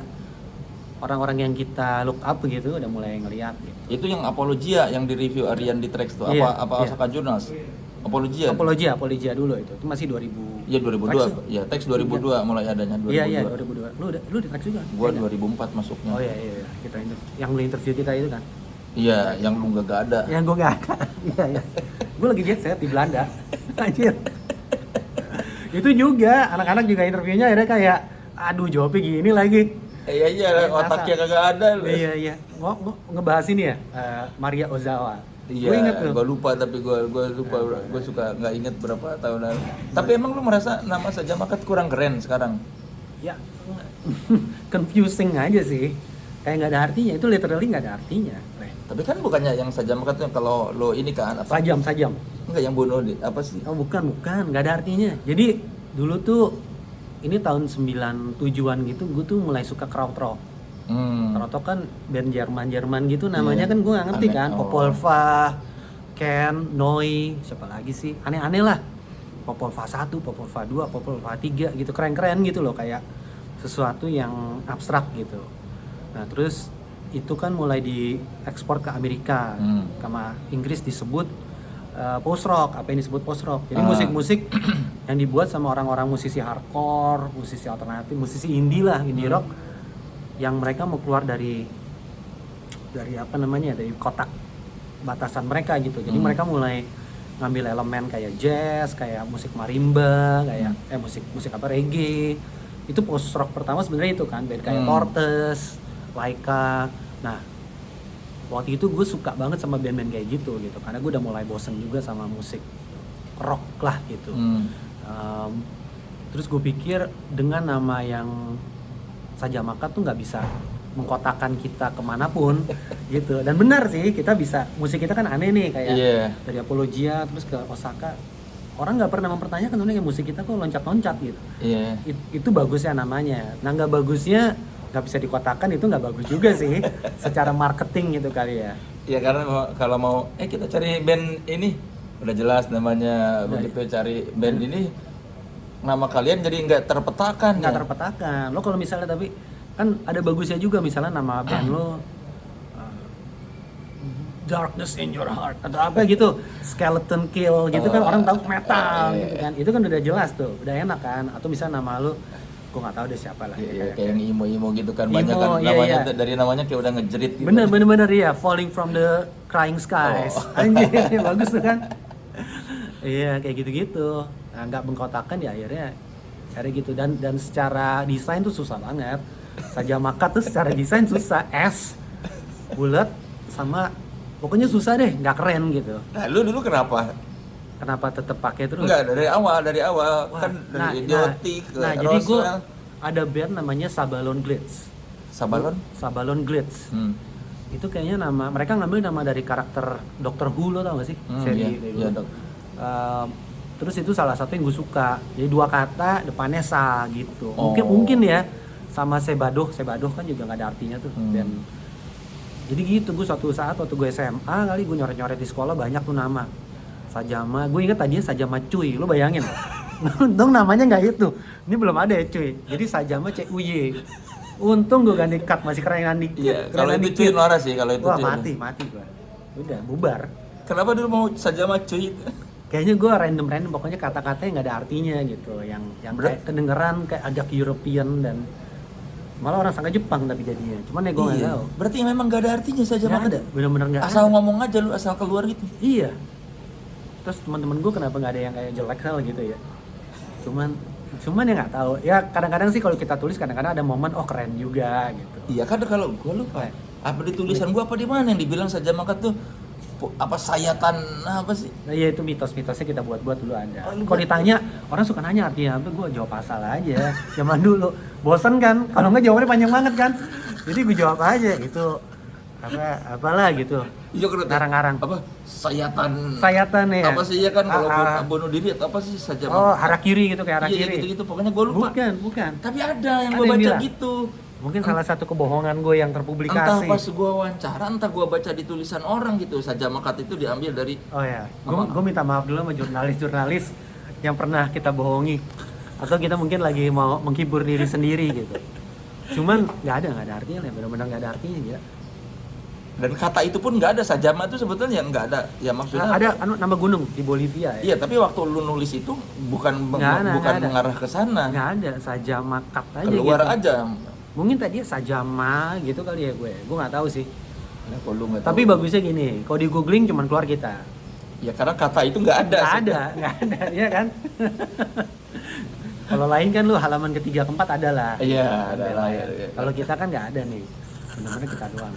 orang-orang yang kita look up gitu udah mulai ngeliat gitu. Itu yang Apologia yang di review Aryan di tracks tuh apa Osaka Journals? Apologia dulu itu masih 2000. Iya 2002. Ya, teks 2002 mulai adanya 2002. Iya 2002. Lu di teks juga? Gua 2004 masuknya. Oh iya. Kita yang lu interview kita itu kan. Iya, yang lu gak ada. Yang gua gak ada. Iya. Gua lagi jet set di Belanda. Anjir. Itu juga anak-anak juga interviewnya akhirnya kayak aduh jawabnya gini lagi. Iya, otaknya kagak ada lu. Iya. Ngebahas ini ya, Maria Ozawa. Iya, gue lupa tapi gue suka nggak inget berapa tahun lalu. Tapi emang lu merasa nama Saja Makat kurang keren sekarang? Ya, confusing aja sih. Kayak nggak ada artinya, itu literally nggak ada artinya. Tapi kan bukannya yang Saja Makat tuh kalau lo ini kan apa? Sajam. Enggak, yang bunuh apa sih? Oh bukan, nggak ada artinya. Jadi dulu tuh ini tahun 97-an gitu, gue tuh mulai suka krautrock. Krautrock kan band Jerman gitu namanya, kan gue nggak ngerti kan. Popolva, Ken, Noi, siapa lagi sih? Aneh-aneh lah. Popolva 1, Popolva 2, Popolva 3 gitu, keren-keren gitu loh, kayak sesuatu yang abstrak gitu. Nah terus itu kan mulai diekspor ke Amerika, sama Inggris disebut post rock, apa yang disebut post rock. Jadi musik-musik yang dibuat sama orang-orang musisi hardcore, musisi alternatif, musisi indie lah, indie rock, yang mereka mau keluar dari dari kotak batasan mereka gitu. Jadi mereka mulai ngambil elemen kayak jazz, kayak musik marimba, kayak musik apa reggae. Itu post rock pertama sebenarnya itu kan, band kayak Tortoise, Laika. Nah, waktu itu gue suka banget sama band-band kayak gitu karena gue udah mulai bosen juga sama musik rock lah gitu. Terus gue pikir dengan nama yang Saja Makat tuh nggak bisa mengkotakkan kita kemanapun gitu. Dan benar sih, kita bisa, musik kita kan aneh nih kayak dari Apologia terus ke Osaka, orang nggak pernah mempertanyakan sebenarnya musik kita kok loncat-loncat gitu. Itu bagusnya namanya. Nah nggak bagusnya nggak bisa dikotakan, itu nggak bagus juga sih secara marketing gitu kali ya. Iya, karena kalau mau kita cari band ini Udah jelas namanya. Begitu cari band ini, nama kalian jadi nggak terpetakan. Nggak terpetakan. Lo kalau misalnya tapi kan ada bagusnya juga, misalnya nama band lo Darkness in Your Heart atau apa gitu, Skeleton Kill gitu kan, orang tahu metal gitu kan, itu kan udah jelas tuh, udah enak kan. Atau misalnya nama lu gue nggak tahu deh siapa lah, kayak yang emo gitu kan, banyak kan namanya, dari namanya kayak udah ngejerit gitu. Bener ya, Falling from the Crying Skies. Anjir, bagus tuh kan. Iya, kayak gitu-gitu. Nah, nggak mengkotakkan ya akhirnya gitu. Dan secara desain tuh susah banget. Sajamaka tuh secara desain susah, S bulat sama pokoknya susah deh, nggak keren gitu. Nah, lu dulu kenapa tetap pakai terus? Enggak, dari awal. Wah, kan dari Idiotic ke Roswell. Jadi gue ada band namanya Sabalon Glitz. Sabalon Glitz. Itu kayaknya mereka ngambil nama dari karakter Doctor Who, lo tau gak sih? Seri iya, Dok. Terus itu salah satu yang gue suka. Jadi 2 kata depannya Sa gitu. Mungkin ya, sama Sebadoh kan juga nggak ada artinya tuh. Dan jadi gitu, gue suatu saat waktu gue SMA kali, gue nyoret-nyoret di sekolah banyak tuh nama Sajama. Gue inget tadinya Sajama Cuy, lo bayangin untung namanya nggak itu, ini belum ada ya Cuy, jadi Sajama CUY. Untung gue ganti cut, masih kerenan dikit. Iya, kalau itu Cuy norak sih, kalau itu. Wah, mati gue, udah bubar. Kenapa dulu mau Sajama Cuy? Kayaknya gue random pokoknya kata-katanya nggak ada artinya gitu, yang kayak kedengeran kayak agak European dan malah orang sangka Jepang tapi jadinya. Cuman ya gue nggak tahu. Berarti memang nggak ada artinya saja ada. Bener-bener nggak ada. Asal ngomong aja lu, asal keluar gitu. Iya. Terus teman-teman gue kenapa nggak ada yang kayak jelek hal gitu ya? Cuman ya nggak tahu. Ya kadang-kadang sih kalau kita tulis kadang-kadang ada momen keren juga gitu. Iya kan, kalau gue lupa. Apa di tulisan gue apa di mana yang dibilang Sajamaka tuh apa sayatan apa sih? Nah, iya itu mitos-mitosnya kita buat-buat dulu ada. Kalau ditanya orang suka nanya artinya apa, gue jawab asal aja. Zaman dulu bosan kan, kalau nggak jawabannya panjang banget kan. Jadi gue jawab aja gitu. Apalah gitu. Iya, ngarang-ngarang. Apa sayatan ya. Apa sih ya kan, kalau bunuh diri atau apa sih saja. Harakiri gitu, kayak harakiri. Iya gitu pokoknya gue lupa. Bukan. Tapi ada yang gue baca gitu. Mungkin salah satu kebohongan gue yang terpublikasi. Entah pas gue wawancara, entah gue baca di tulisan orang gitu, Sajamaka itu diambil dari. Oh ya, gue minta maaf dulu sama jurnalis yang pernah kita bohongi, atau kita mungkin lagi mau menghibur diri sendiri gitu. Cuman nggak ada artinya, benar-benar nggak ada artinya ya. Dan kata itu pun nggak ada, Sajama itu sebetulnya nggak ada, ya maksudnya. Ada nama gunung di Bolivia ya. Iya, tapi waktu lu nulis itu bukan mengarah ke sana. Nggak ada, Sajama aja. Keluar gitu aja. Mungkin tadi Sajama gitu kali ya gue nggak tahu sih. Nah, nggak tapi tahu. Bagusnya gini, kalau di googling cuman keluar kita. Ya karena kata itu nggak ada. Nggak ada, ya kan? Kalau lain kan lu halaman ketiga keempat ada lah. Iya, ada lah. Ya. Kalau kita kan nggak ada nih, benar-benar kita doang.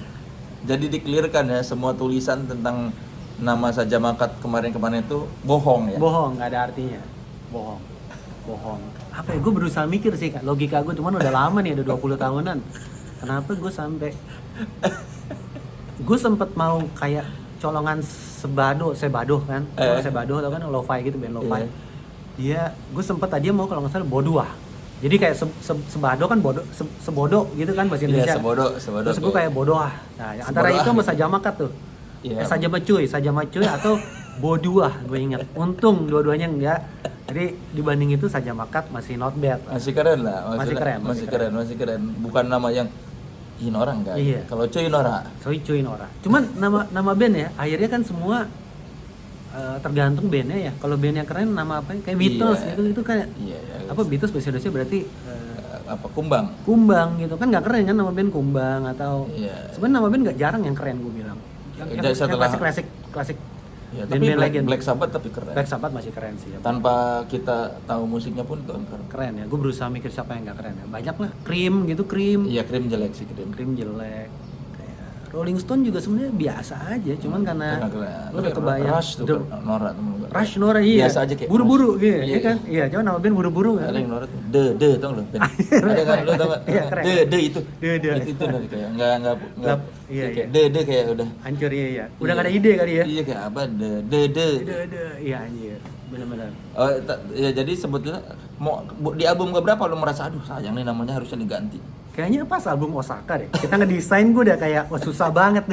Jadi dikelirkan ya, semua tulisan tentang nama Sajamaka kemarin-kemarin itu bohong ya. Bohong, nggak ada artinya. Bohong. Apa ya, gue berusaha mikir sih logika gue, cuman udah lama nih, udah 20 tahunan. Kenapa gue sampai gue sempet mau kayak colongan Sebadoh kan, Sebadoh tau kan, lo-fi gitu, band lo-fi. Dia, gue sempet aja mau kalau nggak salah Bodoh. Jadi kayak Sebadoh kan sebodoh gitu kan bahasa Indonesia. Iya, sebodoh. Terus gue kayak Bodoh. Nah, antara itu sama Sajamaka tuh. Yeah. Sajama cuy atau Bodoh, gue ingat. Untung dua-duanya enggak. Jadi dibanding itu Sajamaka masih not bad. Masih keren lah. Masih keren. Bukan nama yang Inora enggak. Iya. Kalau Cuy Nora. Cuy Nora. Cuman nama band ya, akhirnya kan semua tergantung bandnya ya. Kalau band yang keren nama apa? Kayak Beatles itu kayak. Iya. Apa Beatles bahasa Indonesia berarti apa Kumbang gitu kan, nggak keren kan nama band Kumbang atau. Iya. Sebenarnya nama band nggak jarang yang keren gue bilang. Yang klasik. Ya, tapi Black Sabbath tapi keren. Black Sabbath masih keren sih. Ya. Tanpa kita tahu musiknya pun itu keren ya. Gue berusaha mikir siapa yang nggak keren ya. Banyak lah. Cream. Iya, Cream jelek sih. Cream jelek. Kayak Rolling Stone juga sebenarnya biasa aja. Cuman karena lo udah kebayang. Rush Nora iya. Biasa aja kayak buru-buru gitu. Iya kan? Iya, cuman nama band buru-buru kan. Ada yang Nora tuh. De tau lo. Ada kan lo tau enggak? Iya, keren. De itu. Itu kayak enggak. Iya. De kayak udah hancur ya. Udah enggak ada ide kali ya. Iya, kayak apa? De. Iya anjir. Benar-benar. Oh, ya jadi sebetulnya mau di album keberapa lo merasa aduh sayang nih namanya harusnya diganti. Kayaknya pas album Osaka deh. Kita ngedesain gue udah kayak susah banget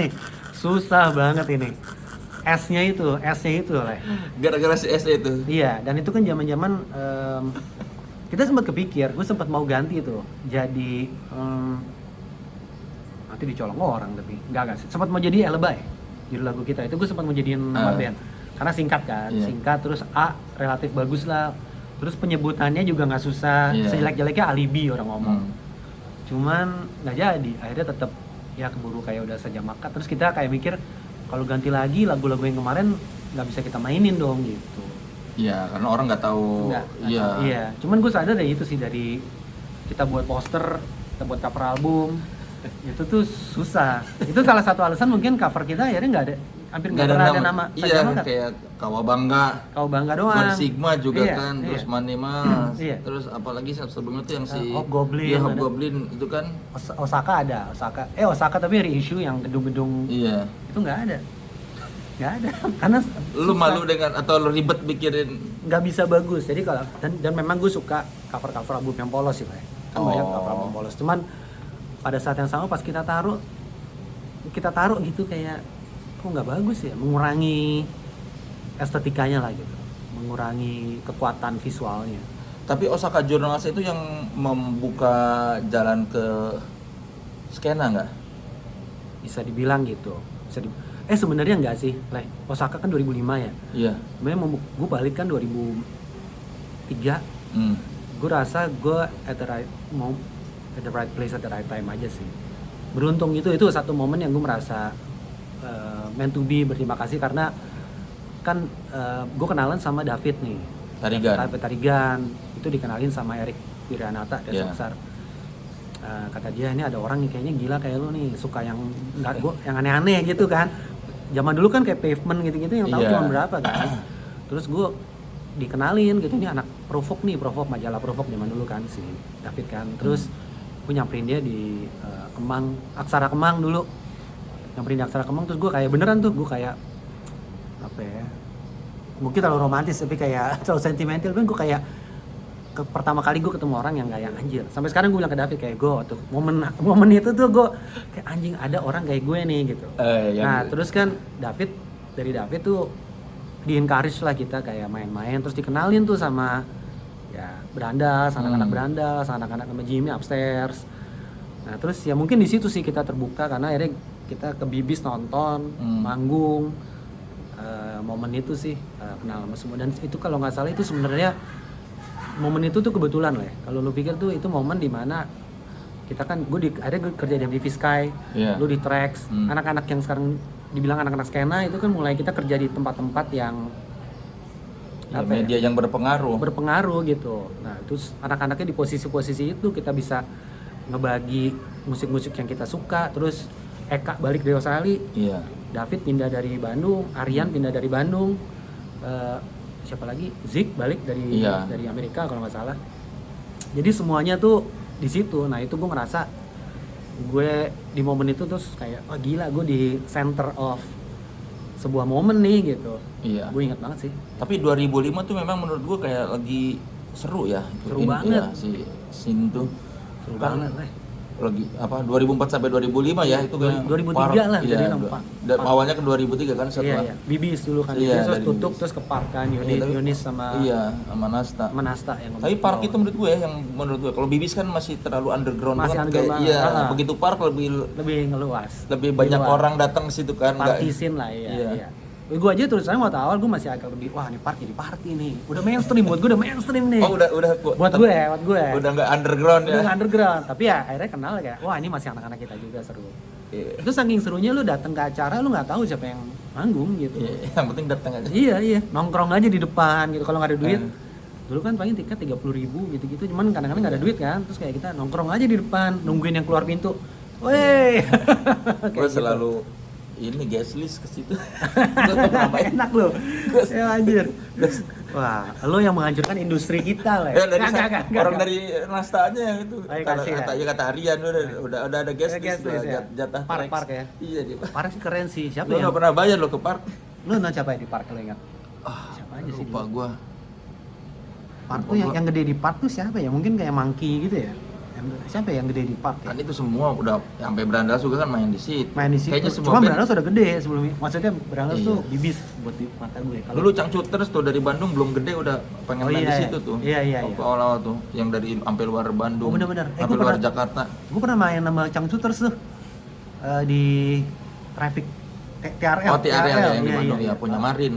ini. S-nya itu lah. Gara-gara si S itu. Iya, dan itu kan zaman-zaman kita sempat kepikir, gue sempat mau ganti tuh jadi nanti dicolong orang, tapi enggak sih. Sempat mau jadi Elebay judul lagu kita. Itu gue sempat mau jadiin nama band. Karena singkat kan, singkat terus A relatif bagus lah. Terus penyebutannya juga nggak susah, sejelek-jeleknya alibi orang ngomong. Cuman nggak jadi, akhirnya tetap ya keburu kayak udah saja makan. Terus kita kayak mikir kalau ganti lagi lagu-lagu yang kemarin nggak bisa kita mainin dong gitu. Iya, karena orang nggak tahu. Iya, cuman gue sadar dari itu sih, dari kita buat poster, kita buat cover album, itu tuh susah. Itu salah satu alasan mungkin cover kita akhirnya nggak ada, hampir nggak pernah ada nama. Iya, kayak Kawabangga doang. Sigma juga kan, terus Manimas, terus apalagi sebelumnya tuh yang si Hobgoblin. Iya, Hobgoblin itu kan. Osaka ada, Osaka tapi reissue yang gedung-gedung. Iya. Itu nggak ada, karena lu susah. Malu dengan atau lu ribet bikirin, nggak bisa bagus. Jadi kalau dan memang gue suka cover album yang polos sih, Pak. Kan banyak cover album polos. Cuman pada saat yang sama pas kita taruh gitu kayak kok nggak bagus ya, mengurangi estetikanya lah gitu, mengurangi kekuatan visualnya. Tapi Osaka Journals itu yang membuka jalan ke skena nggak? Bisa dibilang gitu. Sebenarnya nggak sih, Osaka kan 2005 ya. Iya. Sebenarnya gue balik kan 2003. Gue rasa gue at the right place at the right time aja sih. Beruntung itu satu momen yang gue merasa meant to be, berterima kasih karena kan gue kenalan sama David nih. Tarigan. Itu dikenalin sama Erik Wirianata dari Soksar. Kata dia, ini ada orang nih kayaknya gila kayak lu nih, suka yang yang aneh-aneh gitu kan. Zaman dulu kan kayak Pavement gitu-gitu yang tahu cuma berapa kan. Terus gue dikenalin gitu, ini anak Provok, majalah Provok zaman dulu kan si David kan. Terus gue nyamperin dia di Aksara Kemang dulu. Terus gue kayak beneran tuh, gue kayak apa ya, mungkin terlalu romantis tapi kayak terlalu sentimental, tapi gue kayak pertama kali gue ketemu orang yang kayak anjir. Sampai sekarang gue bilang ke David kayak gue tuh momen itu tuh gue kayak anjing, ada orang kayak gue nih gitu. Terus kan David tuh di-encourage lah kita kayak main-main, terus dikenalin tuh sama ya Brandas, anak-anak Brandas, anak-anak sama Jimmy upstairs. Nah terus ya mungkin di situ sih kita terbuka karena akhirnya kita ke Bibis nonton, manggung, momen itu sih kenal sama semua. Dan itu kalau nggak salah itu sebenarnya momen itu tuh kebetulan lah ya. Kalau lu pikir tuh itu momen dimana kita kan, gue kerja di MTV Sky, lu di Trax, anak-anak yang sekarang dibilang anak-anak skena itu kan mulai kita kerja di tempat-tempat yang media yang berpengaruh gitu. Nah terus anak-anaknya di posisi-posisi itu kita bisa ngebagi musik-musik yang kita suka. Terus Eka balik dari Australia, David pindah dari Bandung, Aryan pindah dari Bandung, siapa lagi, Zik balik dari Amerika kalau nggak salah. Jadi semuanya tuh di situ. Nah itu gue ngerasa gue di momen itu terus kayak gila, gue di center of sebuah momen nih gitu. Gue ingat banget sih. Tapi 2005 tuh memang menurut gue kayak lagi seru ya. Seru banget. Si Sin tuh seru banget lagi 2004 sampai 2005 ya itu kan 2003 lah jadi awalnya ke 2003 kan setelah Bibis dulu kan terus tutup terus ke Park kan Yunis sama Nasta yang tapi Park itu menurut gue kalau Bibis kan masih terlalu underground kan begitu Park lebih ngeluas, lebih banyak orang datang ke situ kan, partisin lah gue aja terus waktu awal gue masih agak lebih wah ini Park jadi party nih, udah mainstream buat gue, nih. Udah buat gue udah nggak underground ya. Udah nggak underground, tapi ya akhirnya kenal kayak wah ini masih anak-anak kita juga, seru. Itu saking serunya lu datang ke acara lu nggak tahu siapa yang manggung gitu. Yang penting datang aja. Iya nongkrong aja di depan gitu, kalau nggak ada duit. Dulu kan paling tiket 30.000 gitu-gitu, cuman kadang-kadang nggak ada duit kan, terus kayak kita nongkrong aja di depan nungguin yang keluar pintu. Woi. Gue selalu ini guest list ke situ. Enak lo. Ya anjir. Wah, lo yang menghancurkan industri kita lah. Orang dari Nastanya itu. Kata Aryan udah ada guest list ya. Jatah Park ya. Iya dia. Park sih keren sih. Siapa ya? Lo pernah bayar lo ke Park? Lo siapa ya di Park lo ingat? Siapa aja sih? Lupa gua. Park tuh yang gede di Park tuh siapa ya? Mungkin kayak Monkey gitu ya. Siapa yang gede di Park ya? Kan itu semua udah sampai Brandalas juga kan main di situ. Kayaknya semua. Cuma Brandalas udah gede sebelumnya. Maksudnya Brandalas tuh bibis buat di mata gue. Kalau dulu Cangcuters tuh dari Bandung belum gede udah pengen main di situ tuh. Iya. Awal-awal tuh yang dari sampai luar Bandung. Oh benar-benar. Sampai luar Jakarta. Gue pernah main sama Cangcuters tuh di Traffic TRL. Oh TRL yang di Bandung ya punya Marin.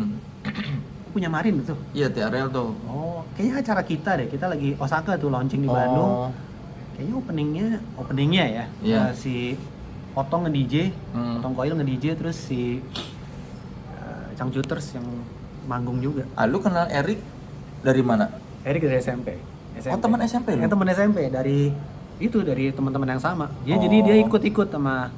Punya Marin itu? Iya TRL tuh. Oh kayaknya acara kita deh. Kita lagi Osaka tuh launching di Bandung. Kayaknya openingnya ya. Yeah. Si Otong nge-DJ, Otong Coil nge-DJ, terus si Cangcuters yang manggung juga. Lu kenal Erik dari mana? Erik dari SMP. Oh teman SMP lu? Teman SMP dari teman-teman yang sama. Jadi dia ikut sama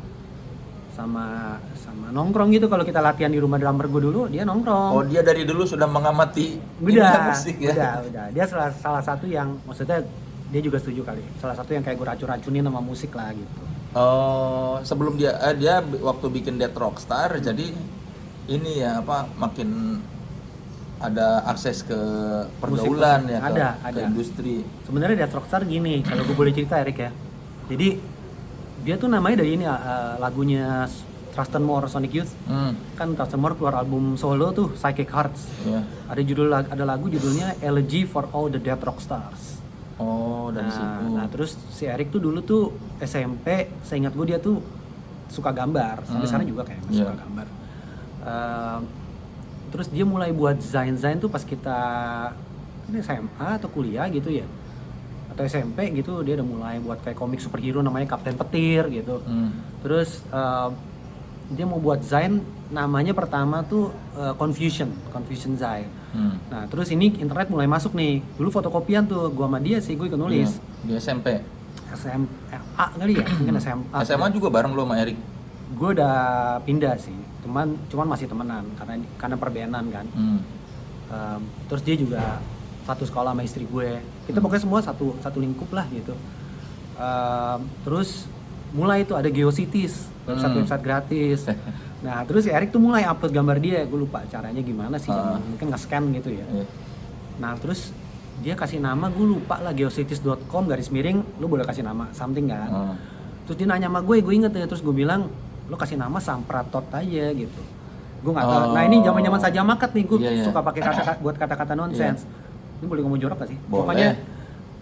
nongkrong gitu. Kalau kita latihan di rumah drummer gue dulu, dia nongkrong. Oh dia dari dulu sudah mengamati musik ya? Udah. Dia salah satu yang maksudnya dia juga setuju kali. Salah satu yang kayak gue racun-racunin sama musik lah gitu. Oh sebelum dia waktu bikin Dead Rockstar jadi ini ya makin ada akses ke pergaulan musik, ya ke industri. Sebenarnya Dead Rockstar gini, kalau gue boleh cerita Erik ya. Jadi dia tuh namanya dari ini lagunya Trusted More Sonic Youth. Kan Trusted More keluar album solo tuh Psychic Hearts. Yeah. Ada lagu judulnya Elegy for All the Dead Rockstars. Oh, dari situ. Nah, terus si Erik tuh dulu tuh SMP, seingat gue dia tuh suka gambar. Sampai sekarang juga kayak masih suka gambar. Terus dia mulai buat desain tuh pas kita SMA atau kuliah gitu ya. Atau SMP gitu, dia udah mulai buat kayak komik superhero namanya Kapten Petir gitu. Terus dia mau buat desain namanya pertama tuh Confusion Design. Nah terus ini internet mulai masuk nih. Dulu fotokopian tuh gua sama dia sih, gue ikut nulis. Di SMP? SMA kali ya, mungkin SMA. SMA juga bareng lo sama Erik? Gue udah pindah sih, cuman masih temenan karena perbenan kan. Terus dia juga satu sekolah sama istri gue. Kita pokoknya semua satu lingkup lah gitu. Terus mulai tuh ada GeoCities, website gratis. Nah terus si Erik tuh mulai upload gambar dia, gue lupa caranya gimana sih, mungkin nge-scan gitu ya. Nah terus dia kasih nama, gue lupa lah, geocities.com / lu boleh kasih nama something kan. Terus dia nanya sama gue inget ya, terus gue bilang lu kasih nama Sampratot aja gitu. Gue nggak tahu. Nah ini zaman saja makat nih, gue suka pakai buat kata-kata nonsens. Ini boleh ngomong jorok gak sih? Boleh. Pokoknya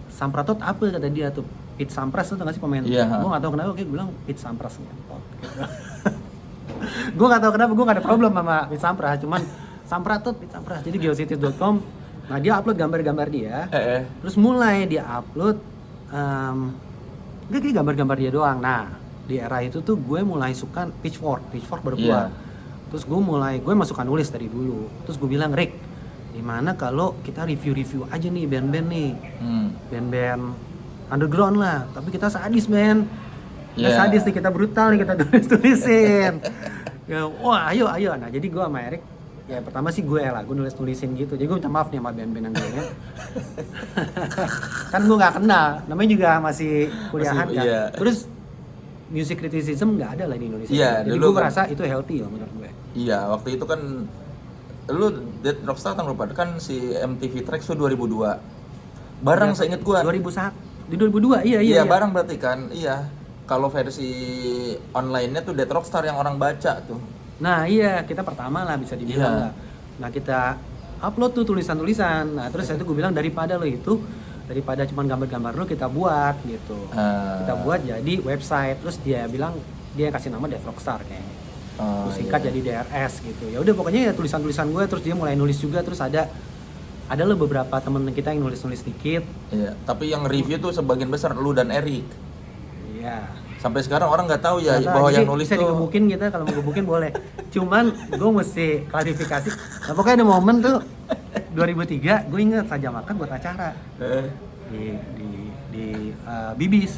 Sampratot apa kata dia tuh, Pete Sampras tuh nggak sih pemain? Gue nggak tahu kenapa, kayak bilang Pete Sampras ngentot. Gue nggak tahu kenapa, gue nggak ada problem sama Pete Sampras, cuman Sampratot Pete Sampras. Jadi geocities.com. Nah dia upload gambar-gambar dia, terus mulai dia upload kayak gambar-gambar dia doang. Nah di era itu tuh gue mulai suka Pitchfork baru keluar. Terus gue masukkan nulis dari dulu. Terus gue bilang, Rick, gimana kalau kita review aja nih band-band nih, band-band underground lah, tapi kita sadis men. Kita sadis nih, kita brutal nih, kita tulisin. Ya, wah ayo. Nah jadi gue sama Erik, ya pertama sih gue nulisin gitu. Jadi gue minta maaf nih sama band-band yang gue kan gue nggak kenal, namanya juga masih kuliahan kan. Terus music criticism nggak ada lah di Indonesia. Jadi gue merasa itu healthy loh menurut gue. Iya, waktu itu kan lu Dead Rockstar kan si MTV Tracks tuh 2002. Barang saya inget gue 2001 di 2002 iya. Barang berarti kan. Iya. Kalau versi online-nya tuh Dead Rockstar yang orang baca tuh. Nah iya, kita pertama lah bisa dibilang lah. Nah kita upload tuh tulisan-tulisan. Nah terus itu gue bilang daripada cuma gambar-gambar lo kita buat gitu. Kita buat jadi website. Terus dia bilang dia kasih nama Dead Rockstar kayaknya. Terus singkat jadi DRS gitu. Ya udah pokoknya ya tulisan-tulisan gue. Terus dia mulai nulis juga. Terus ada lo beberapa temen kita yang nulis dikit. Iya. Tapi yang review tuh sebagian besar lu dan Erik. Iya. Sampai sekarang orang nggak tahu ya bahwa yang nulis bisa tuh. Bisa digebukin kita, kalau mau gebukin boleh. Cuman gue mesti klarifikasi. Nah pokoknya ada momen tuh 2003, gue inget saja makan buat acara di Bibis.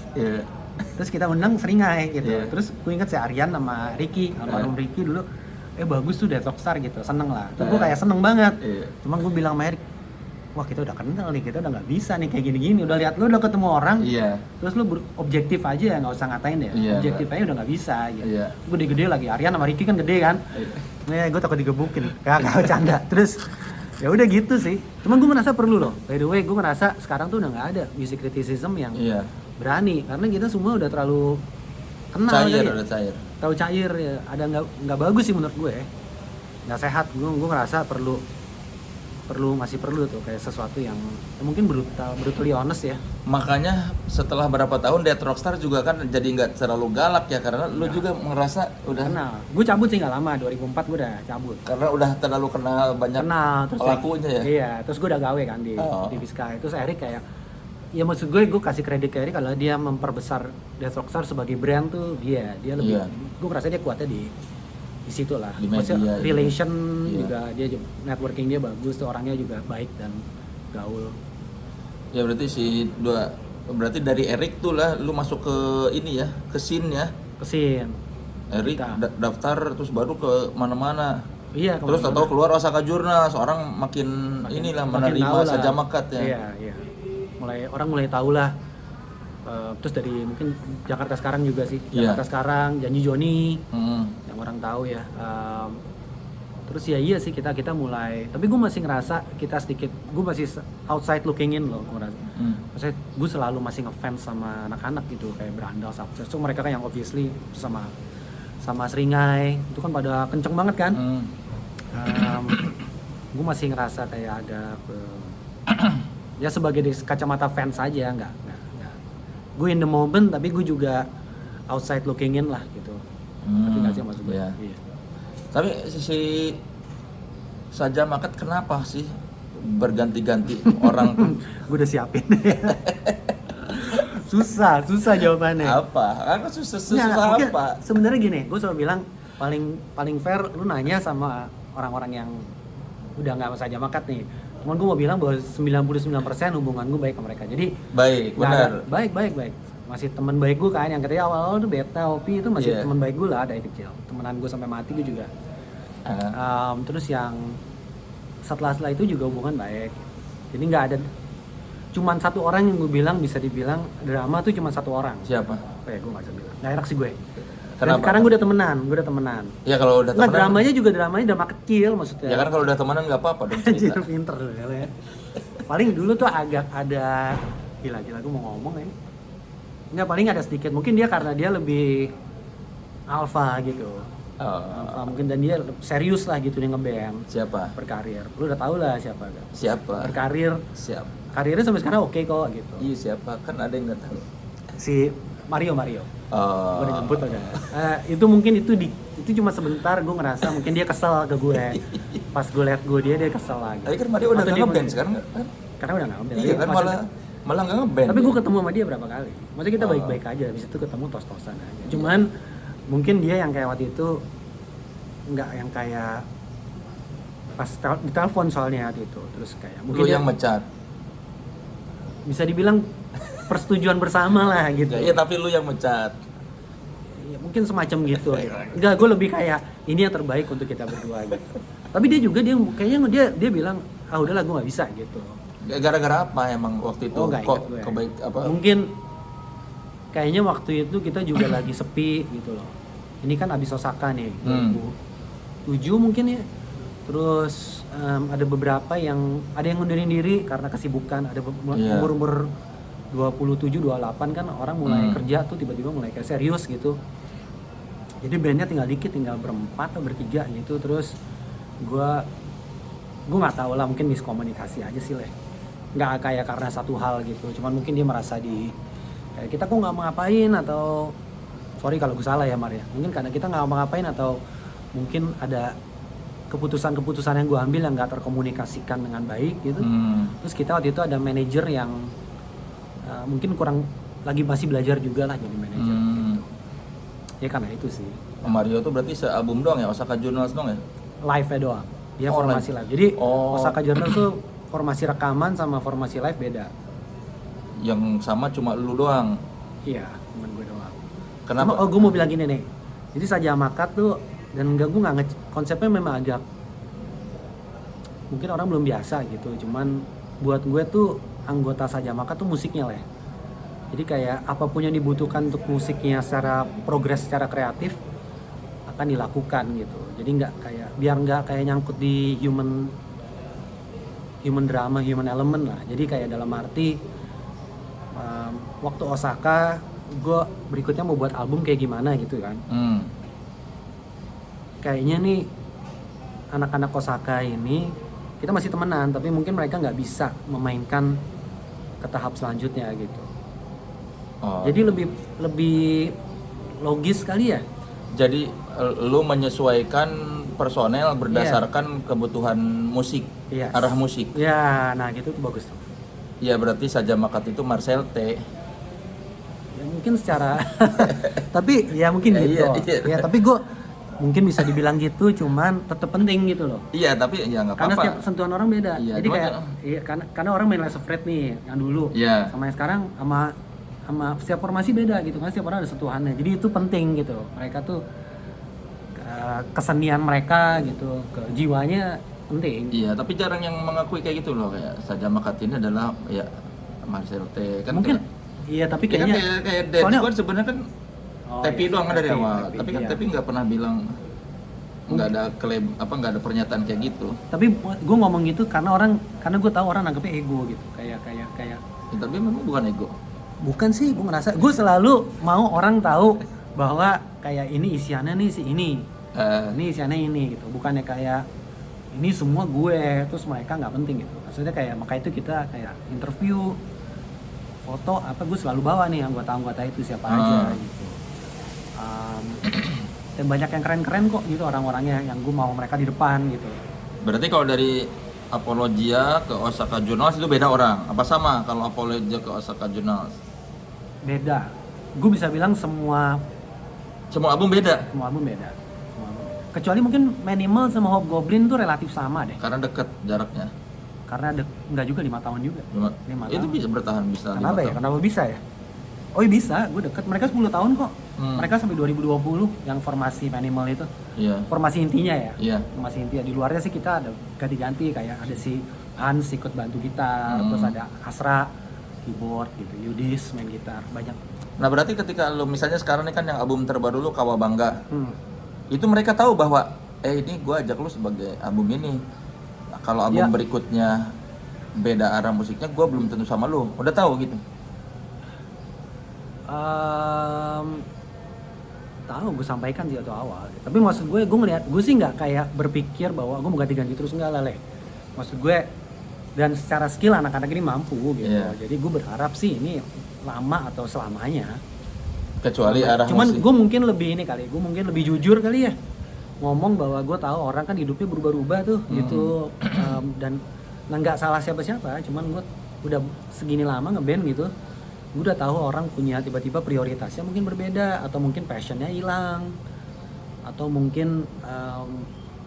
Terus kita undang Seringai gitu. Terus gue inget si Aryan sama Ricky, almarhum Ricky dulu. Bagus tuh Dead Rockstar gitu, seneng lah. Terus gue kayak seneng banget. Cuman gue bilang sama Erik, wah kita udah kenal nih, kita udah nggak bisa nih kayak gini-gini. Udah lihat lu udah ketemu orang, terus lu objektif aja, nggak usah ngatain deh. Objektif aja udah nggak bisa gitu. Gue gede-gede lagi, Aryan sama Ricky kan gede kan. Gue takut digebukin, gak bercanda. Terus ya udah gitu sih. Cuman gue merasa perlu loh. By the way, gue merasa sekarang tuh udah nggak ada music criticism yang berani karena kita semua udah terlalu kenal cair, kan, udah cair. Terlalu cair ya. Ada nggak bagus sih menurut gue, nggak sehat. Gue ngerasa masih perlu tuh kayak sesuatu yang mungkin brutally honest ya. Makanya setelah berapa tahun Death Rockstar juga kan jadi nggak terlalu galak ya, karena lu juga ngerasa udah kenal. Gue cabut sih nggak lama, 2004 gue udah cabut. Karena udah terlalu kenal banyak Terus pelakunya ya. Iya, terus gue udah gawe kan di TV Sky. Terus Eric kayak, ya maksud gue kasih kredit ke Eric kalau dia memperbesar Death Rockstar sebagai brand tuh dia lebih. Gue ngerasa dia kuatnya di situ lah. Di media, relation juga dia networking dia bagus tuh, orangnya juga baik dan gaul. Ya berarti dari Eric tuh lah lu masuk ke ini ya, ke scene ya. Ke scene. Eric daftar terus baru ke mana-mana. Iya, terus tahu keluar Osaka Journal, seorang makin menerima Saja Makat ya. Iya. Orang mulai tahu lah. Terus dari mungkin Jakarta Sekarang juga sih. Jakarta Sekarang, Janji Joni. Yang orang tahu ya. Terus ya iya sih kita mulai, tapi gue masih ngerasa gue masih outside looking in loh, gue ngerasa. Maksudnya gue selalu masih ngefans sama anak-anak gitu, kayak Brandal, Success. So mereka kan yang obviously sama Seringai, itu kan pada kenceng banget kan. Gue masih ngerasa kayak ada ya sebagai kacamata fans aja, nggak gue in the moment, tapi gue juga outside looking in lah gitu. Tapi nggak sih maksud gue. Iya. Tapi si Saja Makat kenapa sih berganti-ganti orang tuh? Gue udah siapin. susah jawabannya. Apa? Kan susah apa? Sebenarnya gini, gue selalu bilang paling fair lu nanya sama orang-orang yang udah nggak Saja Makat nih. Cuman gue mau bilang bahwa 99% hubungan gue baik sama mereka. Jadi benar. Baik. Masih teman baik gue kan, yang katanya awal-awal tuh beta, Opi itu masih teman baik gue lah dari kecil. Temenan gue sampai mati gue juga. Terus yang setelah itu juga hubungan baik. Jadi nggak ada, cuman satu orang yang gue bilang bisa dibilang drama tuh cuma satu orang. Siapa? Gue nggak bisa bilang. Nggak enak sih gue. Kenapa? Sekarang gue udah temenan. Ya kalau udah temenan. Dramanya drama kecil maksudnya. Ya kan kalau udah temenan nggak apa-apa dong cerita. Pinter loh ya. Paling dulu tuh agak ada gila gue mau ngomong ya. Nggak, paling ada sedikit. Mungkin dia karena dia lebih alpha gitu. Alpha mungkin, dan dia serius lah gitu dia ngeband. Siapa? Berkarir. Lu udah tau lah siapa kan? Siapa? Berkarir. Siapa? Karirnya sampai sekarang oke kok gitu. Iya, siapa? Kan ada yang nggak tahu. Si Mario. Gue udah nyebut aja. Itu mungkin itu cuma sebentar, gue ngerasa mungkin dia kesel ke gue. Pas gue liat dia kesel lagi. Tapi kan Mario udah nggak ngeband sekarang kan? Karena udah nggak ngeband. Iya kan, malah nggak ngeband. Tapi gue ketemu sama dia berapa kali. Maksudnya kita baik-baik aja. Habis itu ketemu tos-tosan aja. Cuman mungkin dia yang kayak waktu itu nggak yang kayak pas ditelepon soalnya waktu itu. Terus kayak mungkin lu yang mecat. Bisa dibilang persetujuan bersama lah gitu. Iya, tapi lu yang mecat. Ya, mungkin semacam gitu. Enggak, gue lebih kayak ini yang terbaik untuk kita berdua gitu. Tapi dia juga kayaknya dia bilang udahlah gue nggak bisa gitu. Gara-gara apa emang waktu itu? Kok kebaik apa? Mungkin kayaknya waktu itu kita juga lagi sepi gitu loh. Ini kan abis Osaka nih, 2007 mungkin ya. Terus ada beberapa yang ngundurin diri karena kesibukan. Ada umur 27, 28 kan orang mulai kerja tuh tiba-tiba mulai kayak serius gitu. Jadi bandnya tinggal dikit, tinggal berempat atau bertiga gitu. Terus gue nggak tahu lah, mungkin miskomunikasi aja sih lah. Nggak kayak karena satu hal gitu. Cuman mungkin dia merasa kayak kita kok nggak mau ngapain, atau sorry kalau gue salah ya Mar ya. Mungkin karena kita nggak mau ngapain, atau mungkin ada keputusan-keputusan yang gue ambil yang nggak terkomunikasikan dengan baik gitu. Terus kita waktu itu ada manajer yang mungkin masih belajar juga lah jadi manajer gitu. Ya karena itu sih. Mario tuh berarti sealbum doang ya, Osaka Journals doang ya? Live-nya doang. Dia formasi live. Jadi Osaka Journals tuh formasi rekaman sama formasi live beda. Yang sama cuma lu doang? Iya, cuma gue doang. Kenapa? Gue mau bilang gini nih. Jadi Saja Makat tuh, dan gue nggak konsepnya memang agak mungkin orang belum biasa gitu. Cuman buat gue tuh anggota Saja Makat tuh musiknya lah. Jadi kayak apapun yang dibutuhkan untuk musiknya secara progres, secara kreatif akan dilakukan gitu. Jadi biar nggak kayak nyangkut di human drama, human element lah. Jadi kayak dalam arti waktu Osaka gue berikutnya mau buat album kayak gimana gitu kan. Kayaknya nih anak-anak Osaka ini kita masih temenan, tapi mungkin mereka nggak bisa memainkan ke tahap selanjutnya gitu. Jadi lebih logis kali ya. Jadi lu menyesuaikan personel berdasarkan kebutuhan musik, arah musik. Ya, nah gitu tuh bagus tuh. Ya berarti Saja Makat itu Marcel T. Ya mungkin secara tapi ya mungkin gitu. Ya tapi gue mungkin bisa dibilang gitu, cuman tetap penting gitu loh. Iya tapi ya nggak apa-apa. Karena setiap sentuhan orang beda. Iya, jadi kayak karena orang main Last of Fred nih yang dulu, sama yang sekarang sama setiap formasi beda gitu kan, setiap orang ada sentuhannya. Jadi itu penting gitu. Mereka tuh kesenian mereka gitu, jiwanya penting. Iya, tapi jarang yang mengakui kayak gitu loh, kayak Saja Makat ini adalah ya Marcel T kan. Mungkin iya, tapi kayaknya kayak Dead Squad sebenarnya kan Tepi doang kan dari awal. Tapi kan Tepi nggak pernah bilang, nggak ada klaim nggak ada pernyataan kayak gitu. Tapi gue ngomong gitu karena gue tahu orang nanggepnya ego gitu, kayak. Ya, tapi memang bukan ego. Bukan sih, gue ngerasa gue selalu mau orang tahu bahwa kayak ini isiannya nih si ini isiannya ini gitu, bukannya kayak ini semua gue terus mereka nggak penting gitu. Maksudnya kayak maka itu kita kayak interview, foto gue selalu bawa nih anggota itu siapa aja gitu. Dan banyak yang keren-keren kok gitu orang-orangnya yang gue mau mereka di depan gitu. Berarti kalau dari Apologia ke Osaka Journals itu beda orang? Apa sama kalau Apologia ke Osaka Journals? Beda. Gue bisa bilang semua album beda? Semua album beda. Kecuali mungkin Manimal sama Hobgoblin tuh relatif sama deh. Karena deket jaraknya? Karena enggak juga 5 tahun juga. 5 itu bisa bertahan, bisa 5 Kenapa tahun. ya? Kenapa bisa ya? Oh iya bisa, gue deket. Mereka 10 tahun kok. Mereka sampai 2020 yang formasi Manimal itu. Formasi intinya ya? Iya. Formasi intinya. Di luarnya sih kita ada ganti-ganti, kayak ada si Hans ikut bantu gitar, terus ada Asra keyboard gitu, Yudis main gitar, banyak. Nah berarti ketika lu misalnya sekarang ini kan yang album terbaru lu Kawabangga, itu mereka tahu bahwa ini gue ajak lu sebagai album ini. Nah, kalau album berikutnya beda arah musiknya, gue belum tentu sama lu. Udah tahu gitu? Tahu, gue sampaikan sih atau awal. Tapi maksud gue ngeliat, gue sih nggak kayak berpikir bahwa gue mau ganti-ganti terus, enggak lah. Maksud gue, dan secara skill anak-anak ini mampu gitu. Jadi gue berharap sih ini lama atau selamanya. Kecuali arah cuman musik. Gue mungkin lebih ini kali, gue mungkin lebih jujur kali ya ngomong bahwa gue tahu orang kan hidupnya berubah-ubah tuh gitu. Dan nggak salah siapa-siapa, cuman gue udah segini lama ngeband gitu, gue udah tahu orang punya tiba-tiba prioritasnya mungkin berbeda, atau mungkin passionnya hilang, atau mungkin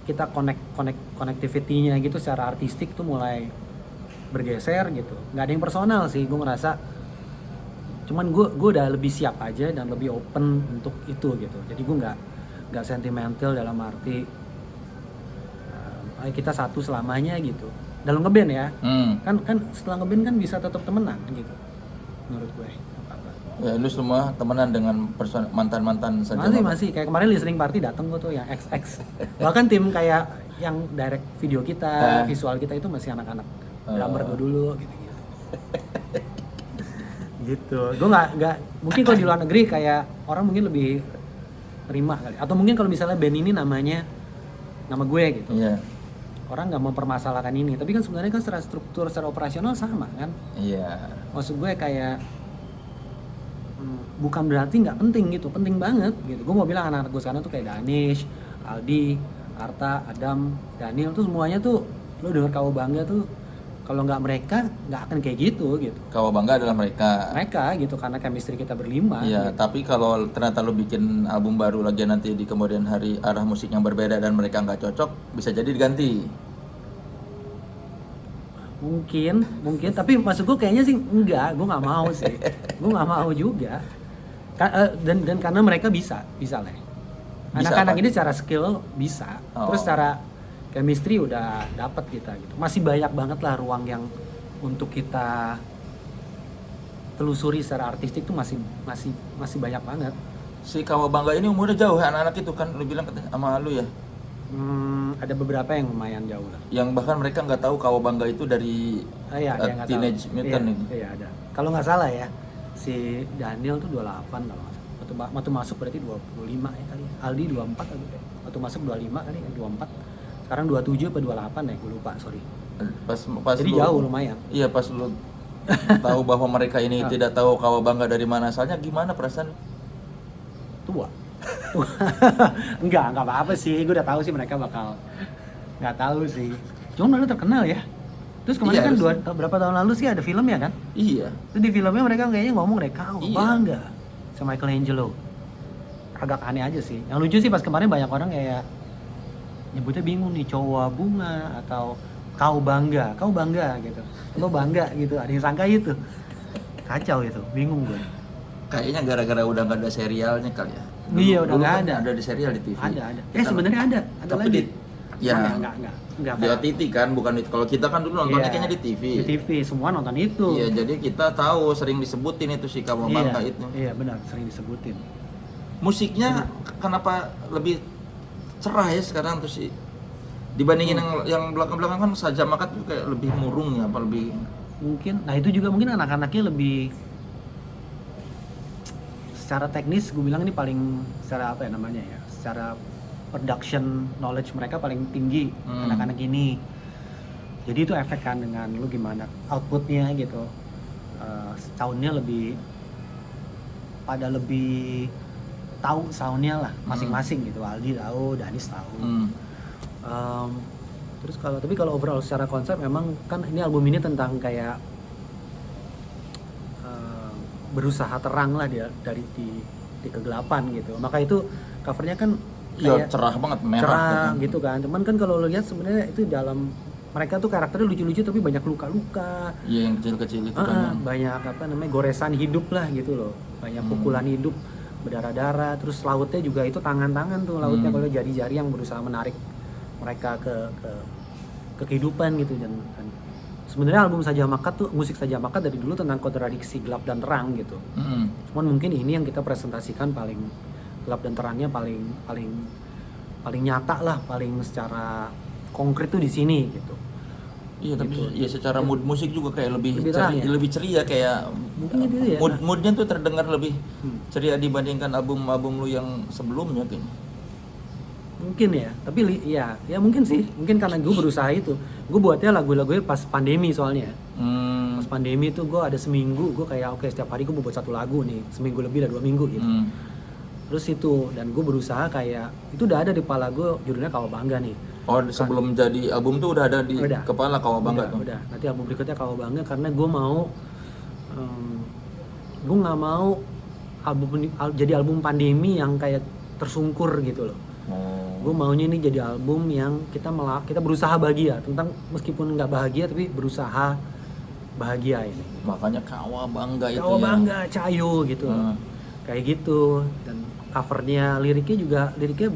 kita connectivity-nya gitu secara artistik tuh mulai bergeser gitu. Nggak ada yang personal sih, gue ngerasa. Cuman gue udah lebih siap aja dan lebih open untuk itu gitu. Jadi gue nggak sentimental dalam arti kita satu selamanya gitu. Dalam ngeband ya, kan setelah ngeband kan bisa tetap temenan gitu. Menurut gue. Ya lu semua temenan dengan mantan-mantan saja? Masih kayak kemarin listening party dateng gue tuh yang XX. Bahkan tim kayak yang direct video kita, visual kita itu masih anak-anak. Drummer gue dulu gitu-gitu. Gitu. Gue nggak mungkin kalau di luar negeri kayak orang mungkin lebih terima kali. Atau mungkin kalau misalnya band ini nama gue gitu. Iya. Orang nggak mempermasalahkan ini. Tapi kan sebenarnya kan secara struktur, secara operasional sama kan. Iya. Maksud gue kayak bukan berarti nggak penting gitu, penting banget gitu. Gue mau bilang anak-anak gue sekarang tuh kayak Danish, Aldi, Arta, Adam, Daniel tuh semuanya tuh lo denger Kawabangga tuh kalau nggak mereka nggak akan kayak gitu. Kawabangga adalah mereka gitu, karena chemistry kita berlima. Iya, gitu. Tapi kalau ternyata lo bikin album baru lagi nanti di kemudian hari arah musik yang berbeda dan mereka nggak cocok, bisa jadi diganti. Mungkin, tapi maksud gue kayaknya sih enggak, gue nggak mau sih, gue nggak mau juga. Dan karena mereka bisa lah. Anak-anak ini secara skill bisa, terus secara chemistry udah dapet kita gitu. Masih banyak banget lah ruang yang untuk kita telusuri secara artistik tuh masih banyak banget. Si Kawabangga ini umurnya jauh anak-anak itu kan, lu bilang sama lu ya? Ada beberapa yang lumayan jauh lah. Yang bahkan mereka nggak tahu Kawabangga itu dari Teenage Mutant ini. Iya ada. Kalau nggak salah ya, si Daniel tuh 28 kalau nggak salah. Waktu masuk berarti 25 ya kali. Aldi 24 atau waktu masuk 25 kali, 24. Sekarang 27 atau 28 ya, gue lupa, sorry. Pas jadi jauh lumayan. Iya, pas lu tahu bahwa mereka ini tidak tahu Kawabangga dari mana asalnya, gimana perasaan? Tua. Enggak apa-apa sih, gue udah tahu sih mereka bakal nggak tahu sih. Cuma lu terkenal ya. Terus kemarin kan berapa tahun lalu sih ada film ya kan? Iya. Terus di filmnya mereka kayaknya ngomong deh Kawabangga sama Michelangelo. Agak aneh aja sih. Yang lucu sih pas kemarin banyak orang kayak nyebutnya bingung nih, Cowabunga atau Kawabangga gitu. Lo bangga gitu, ada yang sangka itu. Kacau itu, bingung gue. Kayaknya gara-gara udah nggak ada serialnya kali ya. Iya, udah nggak ada. Ada di serial di TV. Ada. Sebenarnya ada tapi lagi. Enggak. Di OTT kan, bukan itu. Kalau kita kan dulu nontonnya kayaknya di TV. Di TV, semua nonton itu. Iya, jadi kita tahu sering disebutin itu si Kawabangga itu. Iya, benar, sering disebutin. Musiknya kenapa lebih cerah ya sekarang tuh sih? Dibandingin yang belakang-belakang kan Saja Makat tuh kayak lebih murung ya, apa lebih mungkin. Nah, itu juga mungkin anak-anaknya lebih secara teknis, gue bilang ini paling secara apa ya namanya ya, secara production knowledge mereka paling tinggi anak-anak ini. Jadi itu efek kan dengan lu gimana outputnya gitu. Soundnya lebih tahu soundnya lah masing-masing gitu. Aldi tahu, Danis tahu. Terus kalau overall secara konsep memang kan ini album ini tentang kayak berusaha terang lah dia dari di kegelapan gitu. Maka itu covernya kan kayak cerah banget, merah cerah gitu kan. Cuman kan kalau lo lihat sebenarnya itu dalam mereka tuh karakternya lucu-lucu tapi banyak luka-luka. Iya, yang kecil-kecil itu kan. Banyak goresan hidup lah gitu loh. Banyak pukulan hidup, berdarah-darah. Terus lautnya juga itu tangan-tangan tuh lautnya, kalau jari-jari yang berusaha menarik mereka ke kehidupan gitu. Dan sebenarnya album Saja Makat tuh, musik Saja Makat dari dulu tentang kontradiksi gelap dan terang gitu. Cuman mungkin ini yang kita presentasikan paling gelap dan terangnya paling nyata lah, paling secara konkret tuh di sini gitu. Iya, tapi ya secara mood musik juga kayak lebih ceria kayak mungkin gitu ya. Moodnya tuh terdengar lebih ceria dibandingkan album-album lu yang sebelumnya kayaknya. Mungkin ya, tapi ya mungkin sih, mungkin karena gue berusaha itu. Gue buatnya lagu-lagunya pas pandemi soalnya. Pas pandemi tuh gue ada seminggu, gue kayak setiap hari gue mau buat satu lagu nih, seminggu lebih lah, 2 minggu gitu. Terus itu, dan gue berusaha kayak, itu udah ada di kepala gue, judulnya Kawabangga nih. Oh, sebelum jadi album tuh udah ada di kepala Kawabangga tuh? Udah, nanti album berikutnya Kawabangga, karena gue mau, gue gak mau jadi album pandemi yang kayak tersungkur gitu loh. Gue maunya ini jadi album yang kita berusaha bahagia, tentang meskipun nggak bahagia tapi berusaha bahagia ini. Makanya Kawabangga itu Kawabangga, Cayo gitu. Kayak gitu. Dan covernya, liriknya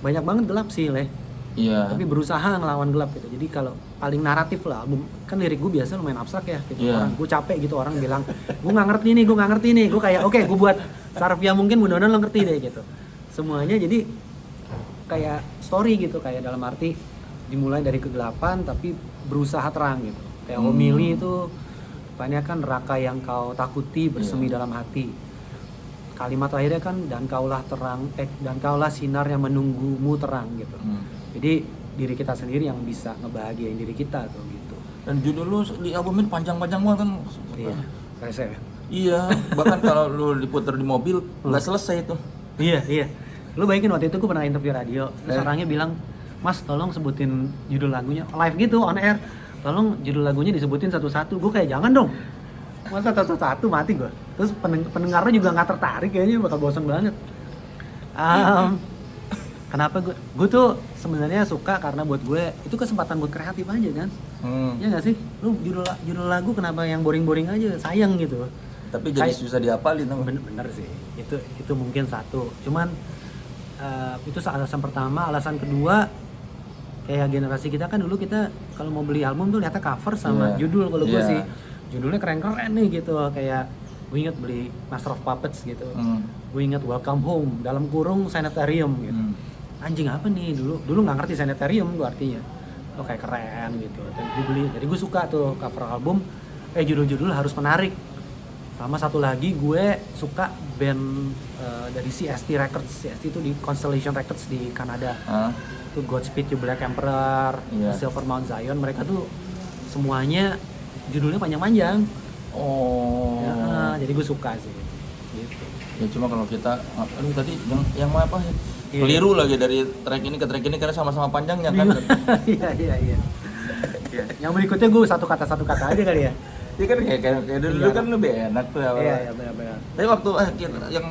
banyak banget gelap sih, Leh. Iya. Tapi berusaha ngelawan gelap gitu. Jadi kalau paling naratif lah, album kan lirik gue biasa lumayan abstrak ya gitu. Orang gue capek gitu, orang bilang gue nggak ngerti nih. Gue kayak oke, gue buat sarafia mungkin mudah-mudahan lo ngerti deh gitu. Semuanya jadi kayak story gitu, kayak dalam arti dimulai dari kegelapan tapi berusaha terang gitu. Kayak homili itu depannya kan neraka yang kau takuti bersemi dalam hati. Kalimat terakhirnya kan dan kaulah sinar yang menunggumu terang gitu. Jadi diri kita sendiri yang bisa ngebahagiain diri kita tuh gitu. Dan judul lu di album ini panjang-panjang banget kan? Iya, rese ya. Iya, bahkan kalau lu diputer di mobil nggak selesai itu. Iya. Lu bayangin waktu itu gue pernah interview radio, terus orangnya bilang, Mas tolong sebutin judul lagunya, live gitu on air, tolong judul lagunya disebutin satu-satu. Gue kayak jangan dong, masa satu-satu mati gue. Terus pendengarnya juga nggak tertarik, kayaknya bakal bosan banget. Kenapa gue tuh sebenarnya suka karena buat gue itu kesempatan buat kreatif aja kan. Ya nggak sih, lu judul lagu kenapa yang boring-boring aja, sayang gitu. Tapi jadi susah diapalin. Bener sih, itu mungkin satu. Cuman itu alasan pertama. Alasan kedua, kayak generasi kita kan dulu kita kalau mau beli album tuh lihatnya cover sama judul. Kalau gue sih judulnya keren-keren nih gitu. Kayak gue inget beli Master of Puppets gitu. Gue inget Welcome Home dalam kurung Sanitarium gitu. anjing apa nih, dulu nggak ngerti sanitarium gue artinya, oh kayak keren gitu, dan gue beli, jadi gue suka tuh cover album, judul-judul harus menarik. Sama satu lagi gue suka band dari CST Records. CST itu di Constellation Records di Kanada. Itu Godspeed You Black Emperor, Silver Mount Zion. Mereka tuh semuanya judulnya panjang-panjang. Oh. Ya, jadi gue suka sih. Gitu. Ya cuma kalau kita, aduh tadi yang apa ya? Keliru lagi dari track ini ke track ini karena sama-sama panjangnya kan. Iya. Yang berikutnya gue satu kata aja kali ya. Iya kan kayak dulu kan lebih enak tuh ya. Iya benar. Tapi waktu yang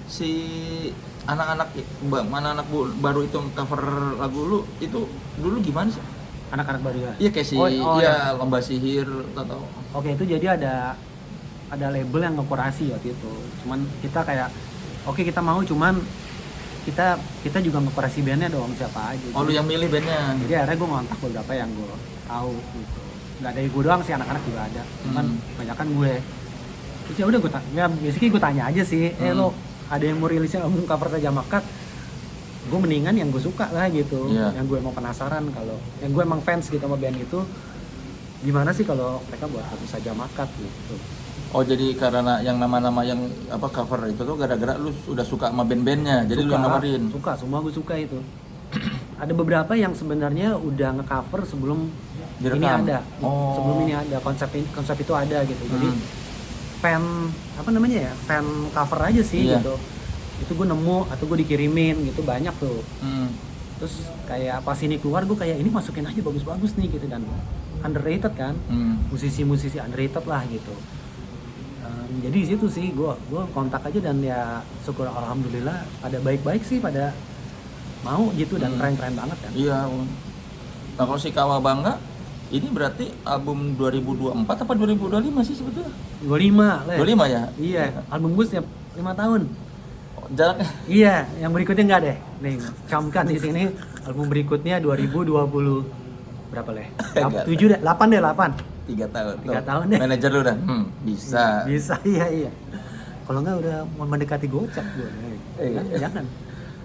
si anak-anak baru itu cover lagu lu itu dulu gimana sih? Anak-anak baru ya? Iya kayak Lomba Sihir atau. Oke, itu jadi ada label yang ngekurasi waktu itu. Cuman kita kayak kita mau, cuman kita juga ngekurasi bandnya dong, siapa aja. Oh, lu yang milih bandnya? Jadi akhirnya gue ngontak beberapa yang gue tahu gitu. Nggak dari gue doang sih, anak-anak juga ada. Cuman kebanyakan gue. Terus ya udah basically gue tanya aja sih, lo ada yang mau rilisnya album cover Saja Makat? Gue mendingan yang gue suka lah gitu. Yang gue emang penasaran, kalau yang gue emang fans gitu sama band itu, gimana sih kalau mereka buat album Saja Makat gitu. Oh, jadi karena yang nama-nama yang cover itu tuh gara-gara lu udah suka sama band-bandnya, jadi lu yang nawarin? Suka, semua gue suka itu. Ada beberapa yang sebenarnya udah nge-cover sebelum direkam. Ini ada. Sebelum ini ada, konsep itu ada gitu. Jadi fan cover aja sih gitu. Itu gue nemu atau gue dikirimin gitu, banyak tuh. Terus kayak pas ini keluar gue kayak ini masukin aja bagus-bagus nih gitu, dan underrated kan. Musisi-musisi underrated lah gitu. Jadi di situ sih gue kontak aja, dan ya syukur alhamdulillah pada baik-baik sih, pada mau gitu, dan keren-keren banget kan. Iya. Nah kalau si Kawabangga ini berarti album 2024 apa 2025 sih sebetulnya? 25 lah. 25 ya? Iya, album gue setiap 5 tahun. Jaraknya? Iya, yang berikutnya enggak deh. Nih, camkan di sini album berikutnya 2020 berapa leh? 7 deh, 8 deh, 8. 3 tahun. 3 tahun deh. Manajer lu udah, bisa. Bisa, iya. Kalau enggak udah mau mendekati gocap gue. Jangan.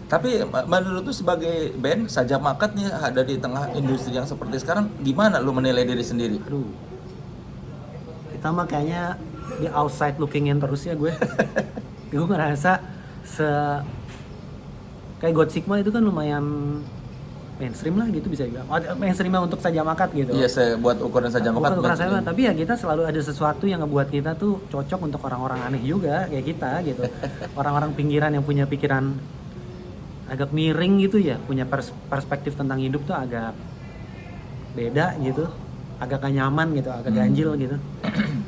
Tapi menurut lu sebagai band Saja Makat nih ada di tengah industri yang seperti sekarang, gimana lu menilai diri sendiri? Aduh. Kita mah kayaknya di outside looking in terus ya gue. Gue ngerasa kayak God Sigma itu kan lumayan mainstream lah gitu, bisa dibilang. Mainstreamnya untuk Saja Makat gitu. Iya, buat ukuran Saja Makat. Tapi ya kita selalu ada sesuatu yang ngebuat kita tuh cocok untuk orang-orang aneh juga kayak kita gitu. Orang-orang pinggiran yang punya pikiran agak miring gitu ya, punya perspektif tentang hidup tuh agak beda gitu, agak gak nyaman gitu, agak ganjil gitu.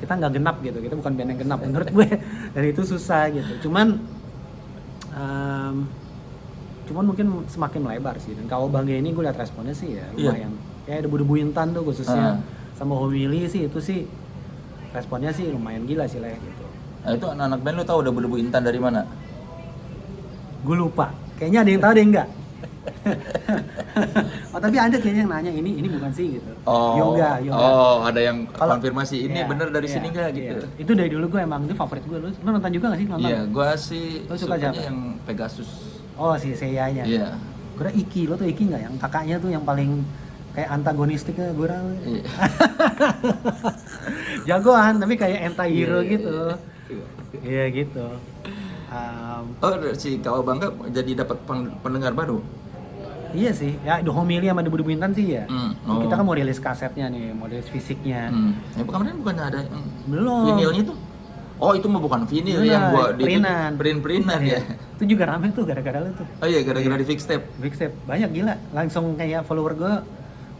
Kita nggak genap gitu, kita bukan band yang genap menurut gue, dan itu susah gitu. Cuman mungkin semakin melebar sih, dan Kawabangga ini gue lihat responnya sih ya lumayan. Kayak ada Debu Intan tuh khususnya sama Homili sih, itu sih responnya sih lumayan gila sih lah gitu. Nah itu anak-anak band lu tahu udah Debu Intan dari mana? Gue lupa. Kayaknya ada yang tahu, ada yang enggak. Tapi ada kayaknya yang nanya ini bukan sih gitu. Yoga. Oh, ada yang konfirmasi ini bener dari sini enggak gitu. Itu dari dulu gue emang itu favorit gue. Lu nonton juga enggak sih? Nonton? Iya, gue sih sukanya yang Pegasus. Oh, si Seiya-nya. Iya. Gue kira Iki, lo tuh Iki enggak? Yang kakaknya tuh yang paling kayak antagonistiknya gue rasa. Iya. Jagoan, tapi kayak anti-hero gitu. Iya gitu. Si Kawabangga jadi dapat pendengar baru? Iya sih, ya The Homili sama Debu Intan sih ya. Kita kan mau rilis kasetnya nih, mau rilis fisiknya. Ya kemarin bukannya ada belum vinilnya tuh? Oh itu mah bukan vinil yang gua di print-printan ya. Itu juga rame tuh gara-gara lu tuh. Oh iya, gara-gara di Fixtape. Banyak gila, langsung kayak follower gua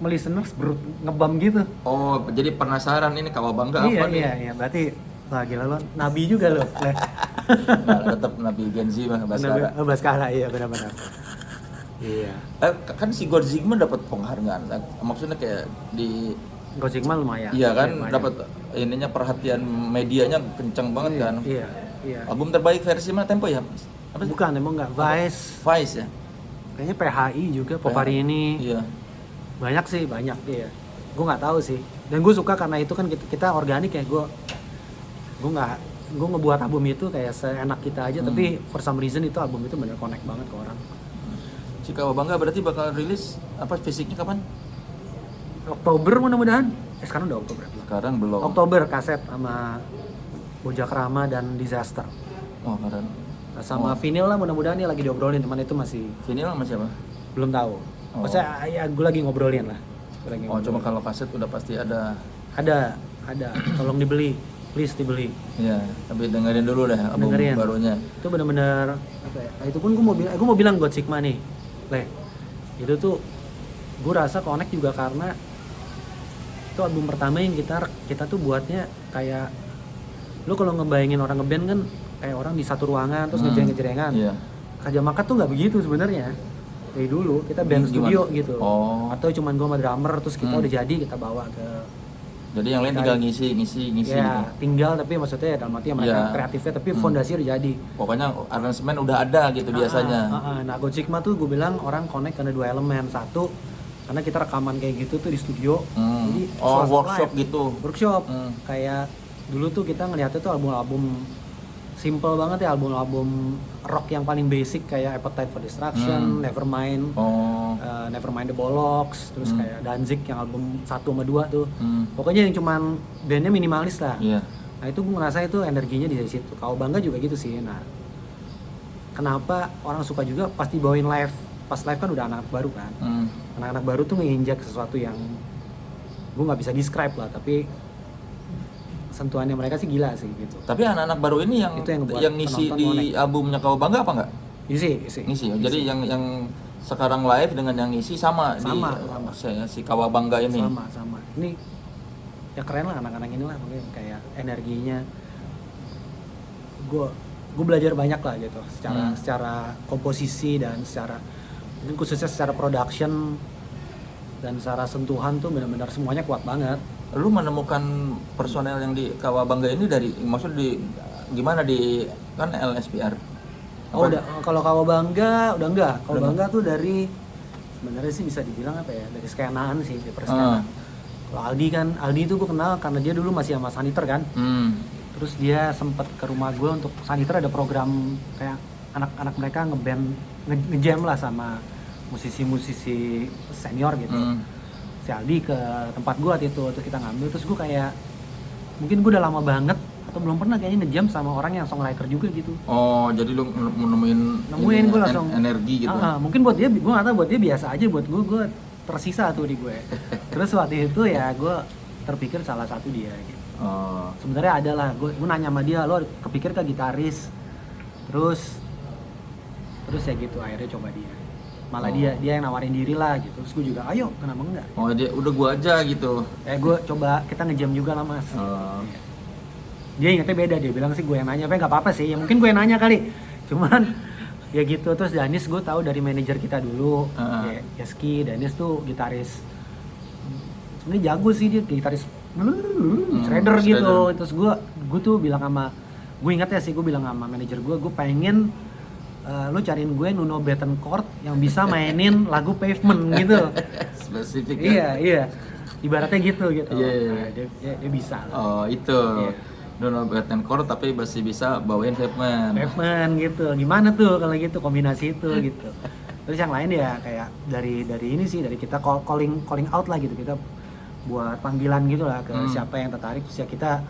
listeners ngebam gitu. Oh, jadi penasaran ini Kawabangga apa nih? Iya, berarti wah gila lo, nabi juga lo. Nah, tetap nabi Gen Z mah Baskara. Baskara iya benar-benar. Iya. Kan si God Sigma dapat penghargaan. Maksudnya kayak di God Sigma lumayan. Iya kan, dapat ininya perhatian medianya kenceng banget kan. Iya. Album terbaik versi mana Tempo ya? Apa? Bukan, emang enggak. Vice ya. Kayaknya PHI juga, Popari ini. Iya. Banyak iya. Gue nggak tahu sih. Dan gue suka karena itu kan kita organik ya. Gue ngebuat album itu kayak seenak kita aja, tapi for some reason itu album itu bener connect banget ke orang. Si Kawabangga berarti bakal rilis apa fisiknya kapan? Oktober mudah-mudahan. Sekarang udah Oktober. Sekarang belum. Oktober kaset sama Bojak Rama dan Disaster. Oh, keren. Sama vinyl lah mudah-mudahan nih lagi diobrolin, teman itu masih Vinyl sama siapa? belum tahu. Maksudnya ya gue lagi ngobrolin lah. Cuma kalau kaset udah pasti ada. Ada. Tolong dibeli, please dibeli. Iya, tapi dengerin dulu deh album barunya. Itu benar-benar apa ya? Nah, itu pun gue mau bilang God Sigma nih. Itu tuh gue rasa connect juga karena itu album pertama yang kita tuh buatnya kayak lu kalau ngebayangin orang ngeband kan kayak orang di satu ruangan terus ngejreng-ngejrengan. Iya. Kajamakat tuh nggak begitu sebenarnya. Dari dulu kita band studio gitu. Atau cuman gua sama drummer terus kita udah jadi kita bawa ke. Jadi yang lain tinggal ngisi ya, gitu. Tinggal tapi maksudnya dalam arti mereka kreatifnya tapi fondasi udah jadi. Pokoknya aransemen udah ada gitu biasanya. Nah, God Sigma tuh gue bilang orang connect karena dua elemen. Satu karena kita rekaman kayak gitu tuh di studio. Jadi workshop live. Gitu. Workshop. Kayak dulu tuh kita ngeliatnya tuh album-album simple banget ya, album-album rock yang paling basic kayak Appetite for Destruction, Nevermind, Nevermind the Bollocks, terus kayak Danzig yang album 1 sama 2 tuh. Pokoknya yang cuman bandnya minimalis lah. Yeah. Nah itu gue ngerasa itu energinya di situ. Kawabangga juga gitu sih. Nah kenapa orang suka juga pasti bawain live. Pas live kan udah anak baru kan. Anak-anak baru tuh nginjak sesuatu yang gue nggak bisa describe lah, tapi sentuhannya mereka sih gila sih gitu. Tapi anak-anak baru ini yang ngisi di albumnya Kawabangga apa enggak? Ngisi. Jadi yang sekarang live dengan yang ngisi sama. Si Kawabangga ini. Sama. Ini ya keren lah anak-anak ini lah, mungkin kayak energinya. Gue belajar banyak lah gitu secara komposisi dan secara mungkin khususnya secara production dan secara sentuhan tuh benar-benar semuanya kuat banget. Lu menemukan personel yang di Kawabangga ini gimana di kan LSPR? Kalau Kawabangga udah enggak. Kawabangga tuh dari sebenarnya sih bisa dibilang apa ya, dari skenaan sih, dari perskenaan. Kalau Aldi itu gue kenal karena dia dulu masih sama Saniter kan. Terus dia sempet ke rumah gue untuk Saniter ada program kayak anak-anak mereka ngejam lah sama musisi-musisi senior gitu. Si Aldi ke tempat gue waktu itu, terus kita ngambil, terus gue kayak mungkin gue udah lama banget atau belum pernah kayaknya ngejam sama orang yang songwriter juga gitu. Jadi lu nemuin gue langsung energi gitu. Mungkin buat dia, gue nggak tahu, buat dia biasa aja, buat gue tersisa tuh di gue. Terus waktu itu ya gue terpikir salah satu dia gitu. Sebenarnya ada lah, gue nanya sama dia, lo kepikir ke gitaris, terus ya gitu, akhirnya coba dia. Malah dia yang nawarin diri lah gitu. Terus gue juga, ayo kenapa enggak? Dia udah gue aja gitu. Gue coba, kita ngejam juga lah mas. Dia ingetnya beda, dia bilang sih gue yang nanya, tapi nggak apa-apa sih, ya mungkin gue yang nanya kali. Cuman ya gitu. Terus Danis gue tahu dari manajer kita dulu, Yeski. Danis tuh gitaris, sebenarnya jago sih dia, gitaris shredder gitu. Terus gue tuh bilang sama, gue ingat ya sih, gue bilang sama manajer gue pengen lu cariin gue Nuno Bettencourt yang bisa mainin lagu Pavement gitu. Spesifik ya? Iya. Ibaratnya gitu. Yeah. Nah, dia bisa lah. Itu. Yeah. Nuno Bettencourt tapi masih bisa bawain Pavement gitu. Gimana tuh kalau gitu, kombinasi itu gitu. Terus yang lain ya kayak dari ini sih, dari kita calling out lah gitu. Kita buat panggilan gitu lah ke siapa yang tertarik, terus ya kita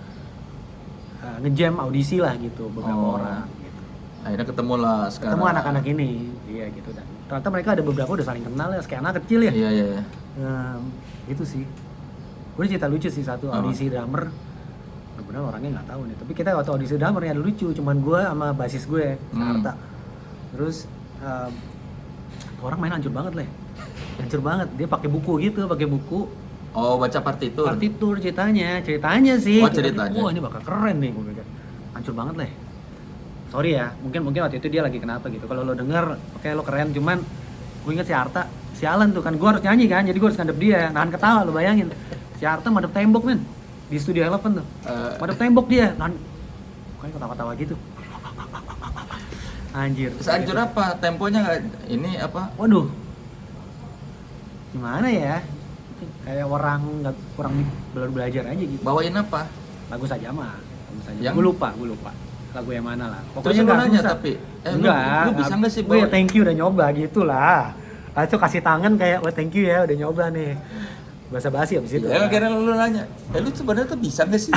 ngejam audisi lah gitu beberapa orang. Akhirnya ketemu lah sekarang. Ketemu anak-anak ini, iya gitu. Dan ternyata mereka ada beberapa udah saling kenal ya, skena kecil ya. Iya. Itu sih. Gue cerita lucu sih satu audisi drummer. Benar orangnya nggak tahu nih. Tapi kita waktu audisi drummer ya lucu. Cuman gue sama basis gue, Sarta. Terus orang main hancur banget hancur banget. Dia pakai buku. Baca partitur. Partitur ceritanya sih. Ceritanya. Ini bakal keren nih gue pikir. Hancur banget Sorry ya, mungkin waktu itu dia lagi kenapa gitu. Kalau lo denger, oke lo keren, cuman gue inget si Arta, sialan tuh kan, gue harus nyanyi kan, jadi gue harus ngadep dia, nahan ketawa, lo bayangin. Si Arta madep tembok men, di Studio Eleven tuh, madep tembok dia, pokoknya ketawa-ketawa gitu. Anjir. Sehancur gitu. Apa? Temponya nggak, ini apa? Waduh, gimana ya? Kayak orang nggak kurang belajar aja gitu. Bawain apa? Lagu saja mah. Gue lupa. Lagu yang mana lah. Pokoknya nggak susah. Tapi enggak, lu bisa nggak sih bawa? Ya thank you udah nyoba gitu lah. Itu kasih tangan kayak, oh thank you ya udah nyoba nih. Bahasa basi abis itu. Ya akhirnya lu nanya, lu sebenarnya tuh bisa nggak sih?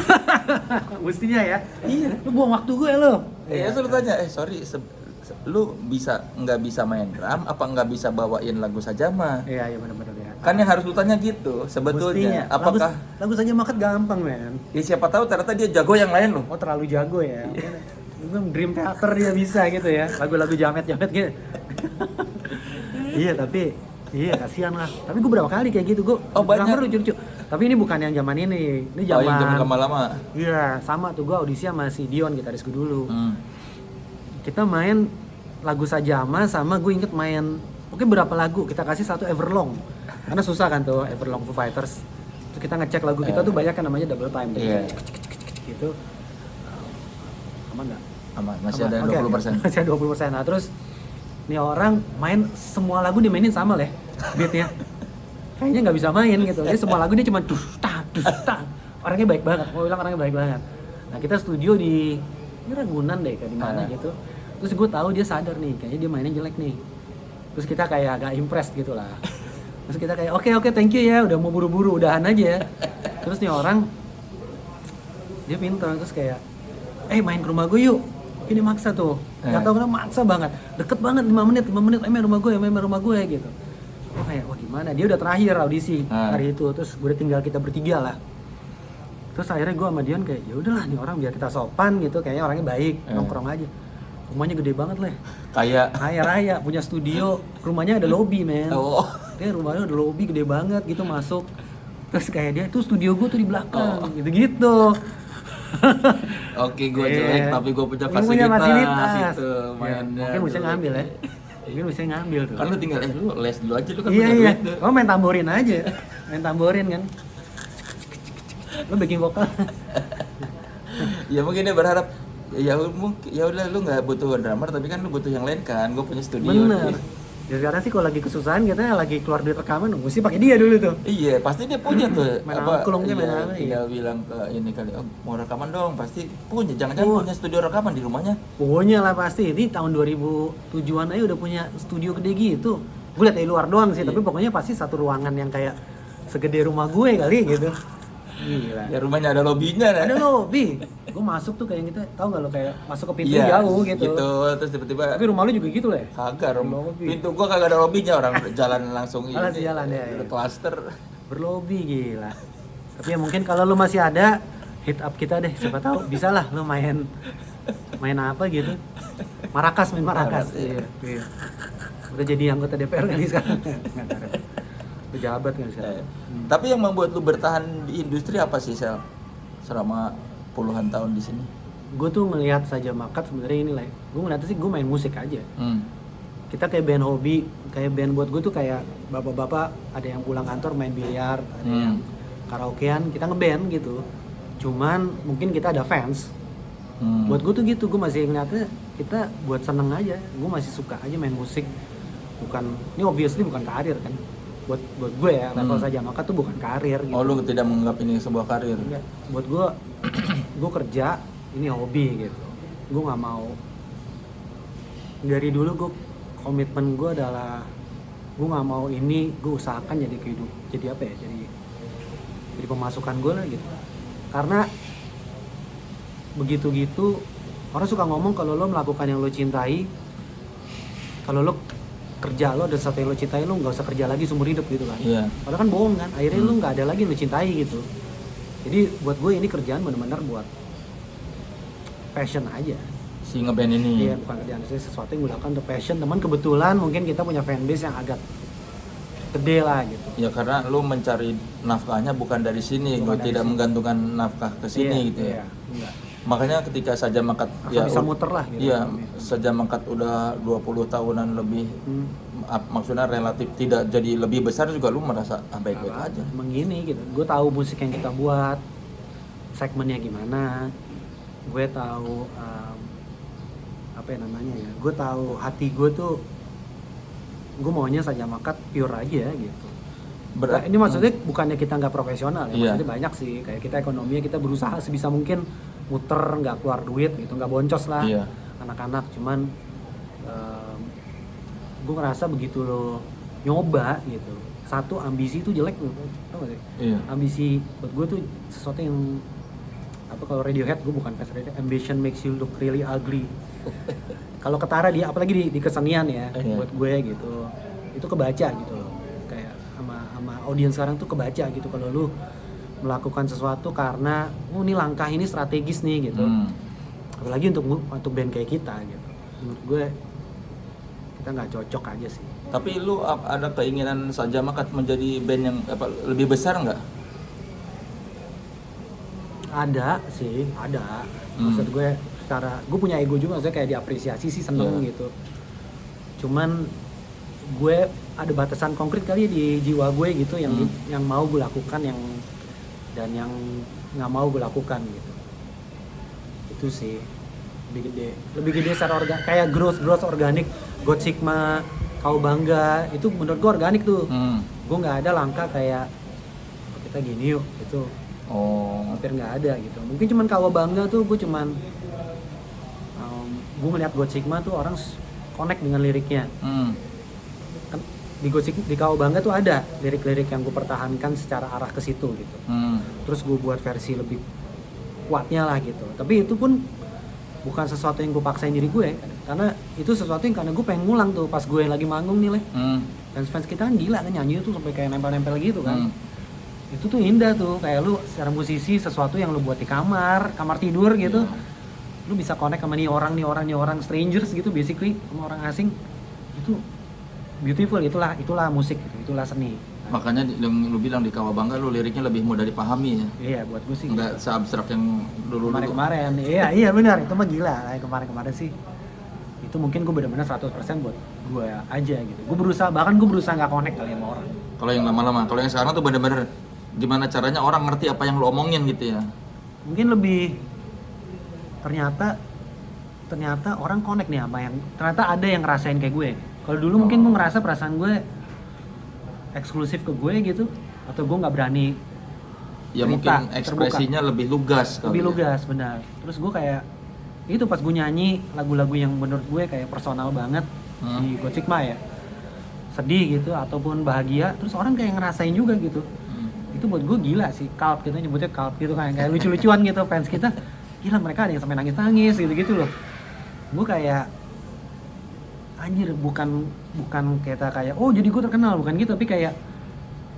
Mestinya ya. Iya. Lu buang waktu gue lo. Iya, lu tanya, sorry, lu nggak bisa main drum, apa nggak bisa bawain lagu Sajama? Iya benar-benar ya. Kan yang harus lu tanya gitu sebetulnya. Mestinya. Apakah lagu Sajama kan gampang men. ya siapa tahu ternyata dia jago yang lain loh. Oh terlalu jago ya. Dream Theater dia bisa gitu ya. Lagu-lagu jamet-jamet gitu. Iya tapi iya kasihan lah. Tapi gue berapa kali kayak gitu gue. Banyak. Lucu-lucu. Tapi ini bukan yang zaman ini. Ini zaman. Yang zaman lama-lama. Iya sama tuh gue audisi sama si Dion gitaris gue dulu. Kita main lagu Sajama sama gue inget main mungkin berapa lagu kita kasih satu Everlong karena susah kan tuh Everlong Foo Fighters. Terus kita ngecek lagu kita tuh banyak kan namanya double time gitu. Aman nggak? Aman, masih ada 20%. Masih ada 20%. Nah terus nih orang main semua lagu dimainin sama lah beatnya. Kayaknya nggak bisa main gitu. Jadi semua lagu dia cuma dus-tak. Orangnya baik banget. Mau bilang orangnya baik banget. Nah kita studio di ini Ragunan deh kayak di mana gitu. Terus gue tahu dia sadar nih, kayaknya dia mainnya jelek nih. Terus kita kayak agak impressed gitu lah. Terus kita kayak oke thank you ya, udah mau buru-buru udahan aja. Terus nih orang dia pintar terus kayak main ke rumah gue yuk. Ini maksa tuh. Gak tau kenapa maksa banget. Deket banget 5 menit main rumah gue gitu. Oh kayak wah gimana? Dia udah terakhir audisi hari itu. Terus gue tinggal kita bertiga lah. Terus akhirnya gue sama Dion kayak ya udahlah nih orang biar kita sopan gitu, kayaknya orangnya baik, nongkrong aja. Rumahnya gede banget lah. Kaya raya, punya studio, rumahnya ada lobby men. Dia rumahnya ada lobby gede banget gitu masuk. Terus kayak dia tuh studio gue tuh di belakang, gitu-gitu. Oke, gue jelek tapi gue punya fasilitas itu mainnya. Mungkin bisa ngambil ya. Mungkin bisa ngambil tuh. Kan lu tinggal lu les dulu aja lu kan punya duit tuh. Oh main tamborin aja. Main tamborin kan. Lu backing vokal. Ya mungkin dia berharap ya udah lu nggak butuh drummer tapi kan lu butuh yang lain kan. Gue punya studio. Bener. Ya sekarang sih kalau lagi kesusahan katanya lagi keluar duit rekaman mesti pakai dia dulu tuh. Iya pasti dia punya tuh. Tinggal bilang ke ini kali, mau rekaman dong, pasti punya. Jangan-jangan punya studio rekaman di rumahnya. Punya lah pasti. Ini tahun 2007-an aja udah punya studio gede gitu. Gue liat dari luar doang sih, tapi pokoknya pasti satu ruangan yang kayak segede rumah gue kali gitu. Gila. Ya rumahnya ada lobbynya kan? Ada lobby. Gue masuk tuh kayak gitu, tahu nggak lo kayak masuk ke pintu jauh gitu. Terus tiba-tiba. Tapi rumah lu juga gitu lah. Kagak, pintu gua kagak ada lobbynya, orang jalan langsung ini. Jalan ya. Cluster. Berlobby gila. Tapi ya mungkin kalau lu masih ada hit up kita deh, siapa tahu bisa lah lu main apa gitu. Marakas. Iya. Udah jadi anggota DPR kali sekarang. Pejabat kan sekarang. Tapi yang membuat lu bertahan di industri apa sih, Sel? Selama puluhan tahun di sini? Gue tuh ngelihat Sajama Cut sebenarnya ini lah. Gue ngeliatnya sih gue main musik aja. Kita kayak band hobi, kayak band buat gue tuh kayak bapak-bapak ada yang pulang kantor main biliar, ada yang karaokean, kita ngeband gitu. Cuman mungkin kita ada fans. Buat gue tuh gitu, gue masih ngeliatnya kita buat seneng aja. Gue masih suka aja main musik. Ini obviously bukan karir kan. Buat gue ya level Sajama Cut tuh bukan karir gitu. Oh lu tidak menganggap ini sebuah karir? Enggak. Buat gue kerja ini hobi gitu. Gue nggak mau dari dulu komitmen gue adalah gue nggak mau ini gue usahakan jadi apa ya jadi pemasukan gue lah gitu. Karena begitu orang suka ngomong kalau lo melakukan yang lo cintai, kalau lo kerja lo ada sesuatu yang lo cintai, lo nggak usah kerja lagi seumur hidup gitu kan. Padahal kan bohong kan, akhirnya lo nggak ada lagi yang lo cintai gitu. Jadi buat gue ini kerjaan benar-benar buat passion aja. Si ngeband ini? Iya, bukan kerjaan, sesuatu yang gue lakukan untuk passion. Teman kebetulan mungkin kita punya fanbase yang agak gede lah gitu. Ya karena lo mencari nafkahnya bukan dari sini, lo tidak menggantungkan nafkah ke sini gitu ya. Enggak. Makanya ketika Sajama Cut bisa muter lah gitu. Iya, Sajama Cut udah 20 tahunan lebih. Maksudnya relatif tidak jadi lebih besar juga lu merasa baik-baik aja. Emang gini gitu. Gue tahu musik yang kita buat, segmennya gimana. Gue tahu apa ya namanya ya. Gue tahu hati gue tuh gue maunya Sajama Cut pure aja gitu. Ini maksudnya bukannya kita nggak profesional ya, maksudnya banyak sih kayak kita ekonominya kita berusaha sebisa mungkin muter nggak keluar duit gitu, nggak boncos lah anak-anak. Cuman gue ngerasa begitu lo nyoba gitu. Satu, ambisi itu jelek loh, tau gak sih? Iya. Ambisi buat gue tuh sesuatu yang apa, kalau Radiohead, gue bukan fans Radiohead, ambition makes you look really ugly. Kalau ketara dia, apalagi di kesenian ya, buat gue gitu, itu kebaca gitu loh, kayak sama audiens sekarang tuh kebaca gitu kalau lu melakukan sesuatu karena ini langkah ini strategis nih gitu. Apalagi untuk band kayak kita gitu, menurut gue kita nggak cocok aja sih. Tapi lu ada keinginan Sajama menjadi band yang lebih besar nggak? Ada sih, ada. Maksud gue gue punya ego juga, maksudnya kayak diapresiasi sih, seneng gitu. Cuman gue ada batasan konkret kali di jiwa gue gitu, yang mau gue lakukan, dan yang nggak mau gue lakukan gitu. Itu sih lebih gede secara kayak growth organik. God Sigma, Kau Bangga itu menurut gue organik tuh. Gue nggak ada langkah kayak kita gini yuk itu. Hampir nggak ada gitu. Mungkin cuman Kau Bangga tuh gue cuman gue ngeliat God Sigma tuh orang connect dengan liriknya. Kan di Kau Bangga tuh ada lirik-lirik yang gue pertahankan secara arah ke situ gitu. Terus gue buat versi lebih kuatnya lah gitu. Tapi itu pun bukan sesuatu yang gue paksain diri gue, karena itu sesuatu yang karena gue pengen ngulang tuh pas gue lagi manggung nih, fans kita kan gila kan, nyanyi tuh sampai kayak nempel-nempel gitu kan. Itu tuh indah tuh, kayak lu secara musisi sesuatu yang lu buat di kamar tidur gitu, lu bisa connect sama nih orang strangers gitu, basically sama orang asing. Itu beautiful, itulah musik gitu, itulah seni. Makanya yang lu bilang di Kau Bangga lu liriknya lebih mudah dipahami ya. Iya, buat gue sih nggak gitu. seabstrak yang dulu kemarin. Iya benar, itu mah gila. Kemarin sih itu mungkin gue benar-benar 100% buat gue aja gitu. Gue berusaha nggak connect kali sama orang. Kalau yang lama-lama, kalau yang sekarang tuh benar-benar gimana caranya orang ngerti apa yang lu omongin gitu ya. Mungkin lebih ternyata orang connect nih sama yang ternyata ada yang ngerasain kayak gue. Kalau dulu mungkin gue ngerasa perasaan gue eksklusif ke gue gitu, atau gue nggak berani ya, mungkin ekspresinya terbuka. Lebih lugas, benar. Terus gue kayak itu pas gue nyanyi lagu-lagu yang menurut gue kayak personal banget di God Sigma ya, sedih gitu ataupun bahagia, terus orang kayak ngerasain juga gitu. Itu buat gue gila sih, cult, kita nyebutnya cult gitu kan, kayak lucu-lucuan gitu, fans kita gila, mereka ada yang sampai nangis gitu loh. Gue kayak anjir, bukan kayak oh jadi gue terkenal, bukan gitu, tapi kayak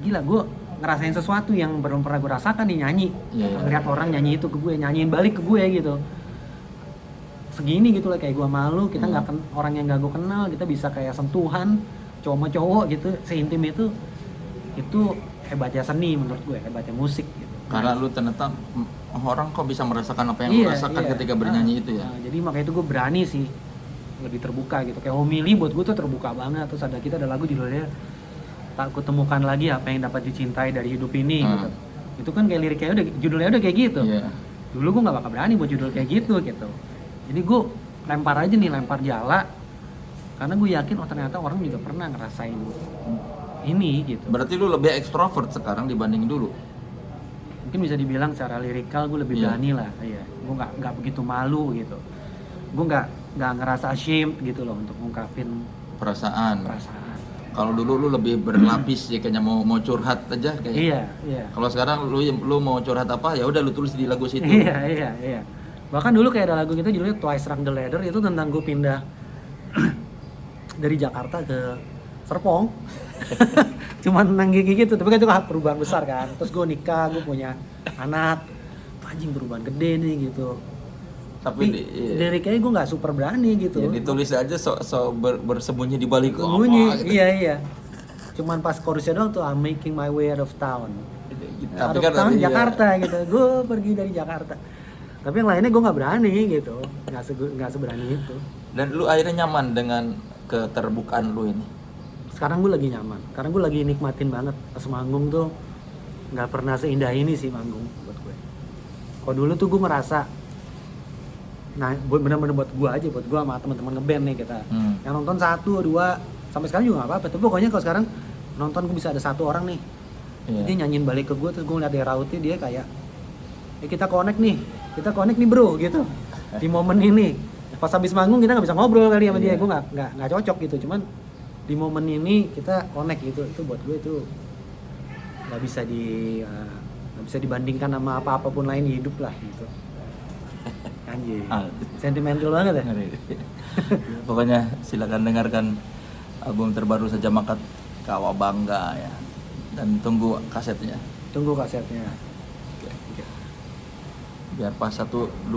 gila, gue ngerasain sesuatu yang belum pernah gue rasakan nih, nyanyi. Ngeliat orang nyanyi itu ke gue, nyanyiin balik ke gue gitu, segini gitu lah, kayak gue malu, kita nggak orang yang gak gue kenal, kita bisa kayak sentuhan cowok gitu, seintim itu hebatnya seni menurut gue, hebatnya musik gitu. Karena lu ternyata orang kok bisa merasakan apa yang lu rasakan ketika bernyanyi itu ya. Jadi makanya itu gue berani sih lebih terbuka gitu, kayak Homili buat gue tuh terbuka banget. Terus kita ada lagu judulnya Tak Kutemukan Lagi Apa Yang Dapat Dicintai Dari Hidup Ini gitu. Itu kan kayak liriknya judulnya udah kayak gitu. Dulu gue nggak bakal berani buat judul kayak gitu. Jadi gue lempar jala, karena gue yakin ternyata orang juga pernah ngerasain ini gitu. Berarti lu lebih ekstrovert sekarang dibanding dulu? Mungkin bisa dibilang secara lirikal gue lebih berani lah. Gue nggak begitu malu gitu. Gue nggak ngerasa ashamed gitu loh untuk ngungkapin perasaan. Kalau dulu lu lebih berlapis ya, kayaknya mau curhat aja kayak. Iya. Kalau sekarang lu mau curhat apa ya udah lu tulis di lagu situ. Iya. Bahkan dulu kayak ada lagu kita judulnya Twice Rung the Ladder, itu tentang gue pindah dari Jakarta ke Serpong. Cuman tentang gigi gitu, tapi kan itu perubahan besar kan. Terus gue nikah, gue punya anak, anjing perubahan gede nih gitu. Tapi liriknya gue nggak super berani gitu. Ya, ditulis aja bersembunyi di balik gitu. Iya. Cuman pas chorusnya doang tuh, I'm making my way out of town. Out of town Jakarta gitu. Gue pergi dari Jakarta. Tapi yang lainnya gue nggak berani gitu, nggak seberani itu. Dan lu akhirnya nyaman dengan keterbukaan lu ini? Sekarang gue lagi nyaman, karena gue lagi nikmatin banget pas manggung tuh. Nggak pernah seindah ini sih manggung buat gue. Kalau dulu tuh gue ngerasa, nah bener-bener buat gue aja, buat gue sama teman-teman ngeband nih kita, yang nonton 1, 2, sampai sekarang juga nggak apa-apa. Tapi pokoknya kalau sekarang nonton gue bisa ada 1 orang nih, dia nyanyiin balik ke gue, terus gue ngeliat dia rautnya, dia kayak kita connect nih bro gitu di momen ini. Pas habis manggung kita nggak bisa ngobrol kali sama dia, gue nggak cocok gitu. Cuman di momen ini kita connect gitu. Itu buat gue itu nggak bisa dibandingkan sama apapun lain di hidup lah gitu. Anjir, sentimental banget ya. Pokoknya silakan dengarkan album terbaru Saja Kawabangga ya, dan tunggu kasetnya. Tunggu kasetnya. Biar pas 1.20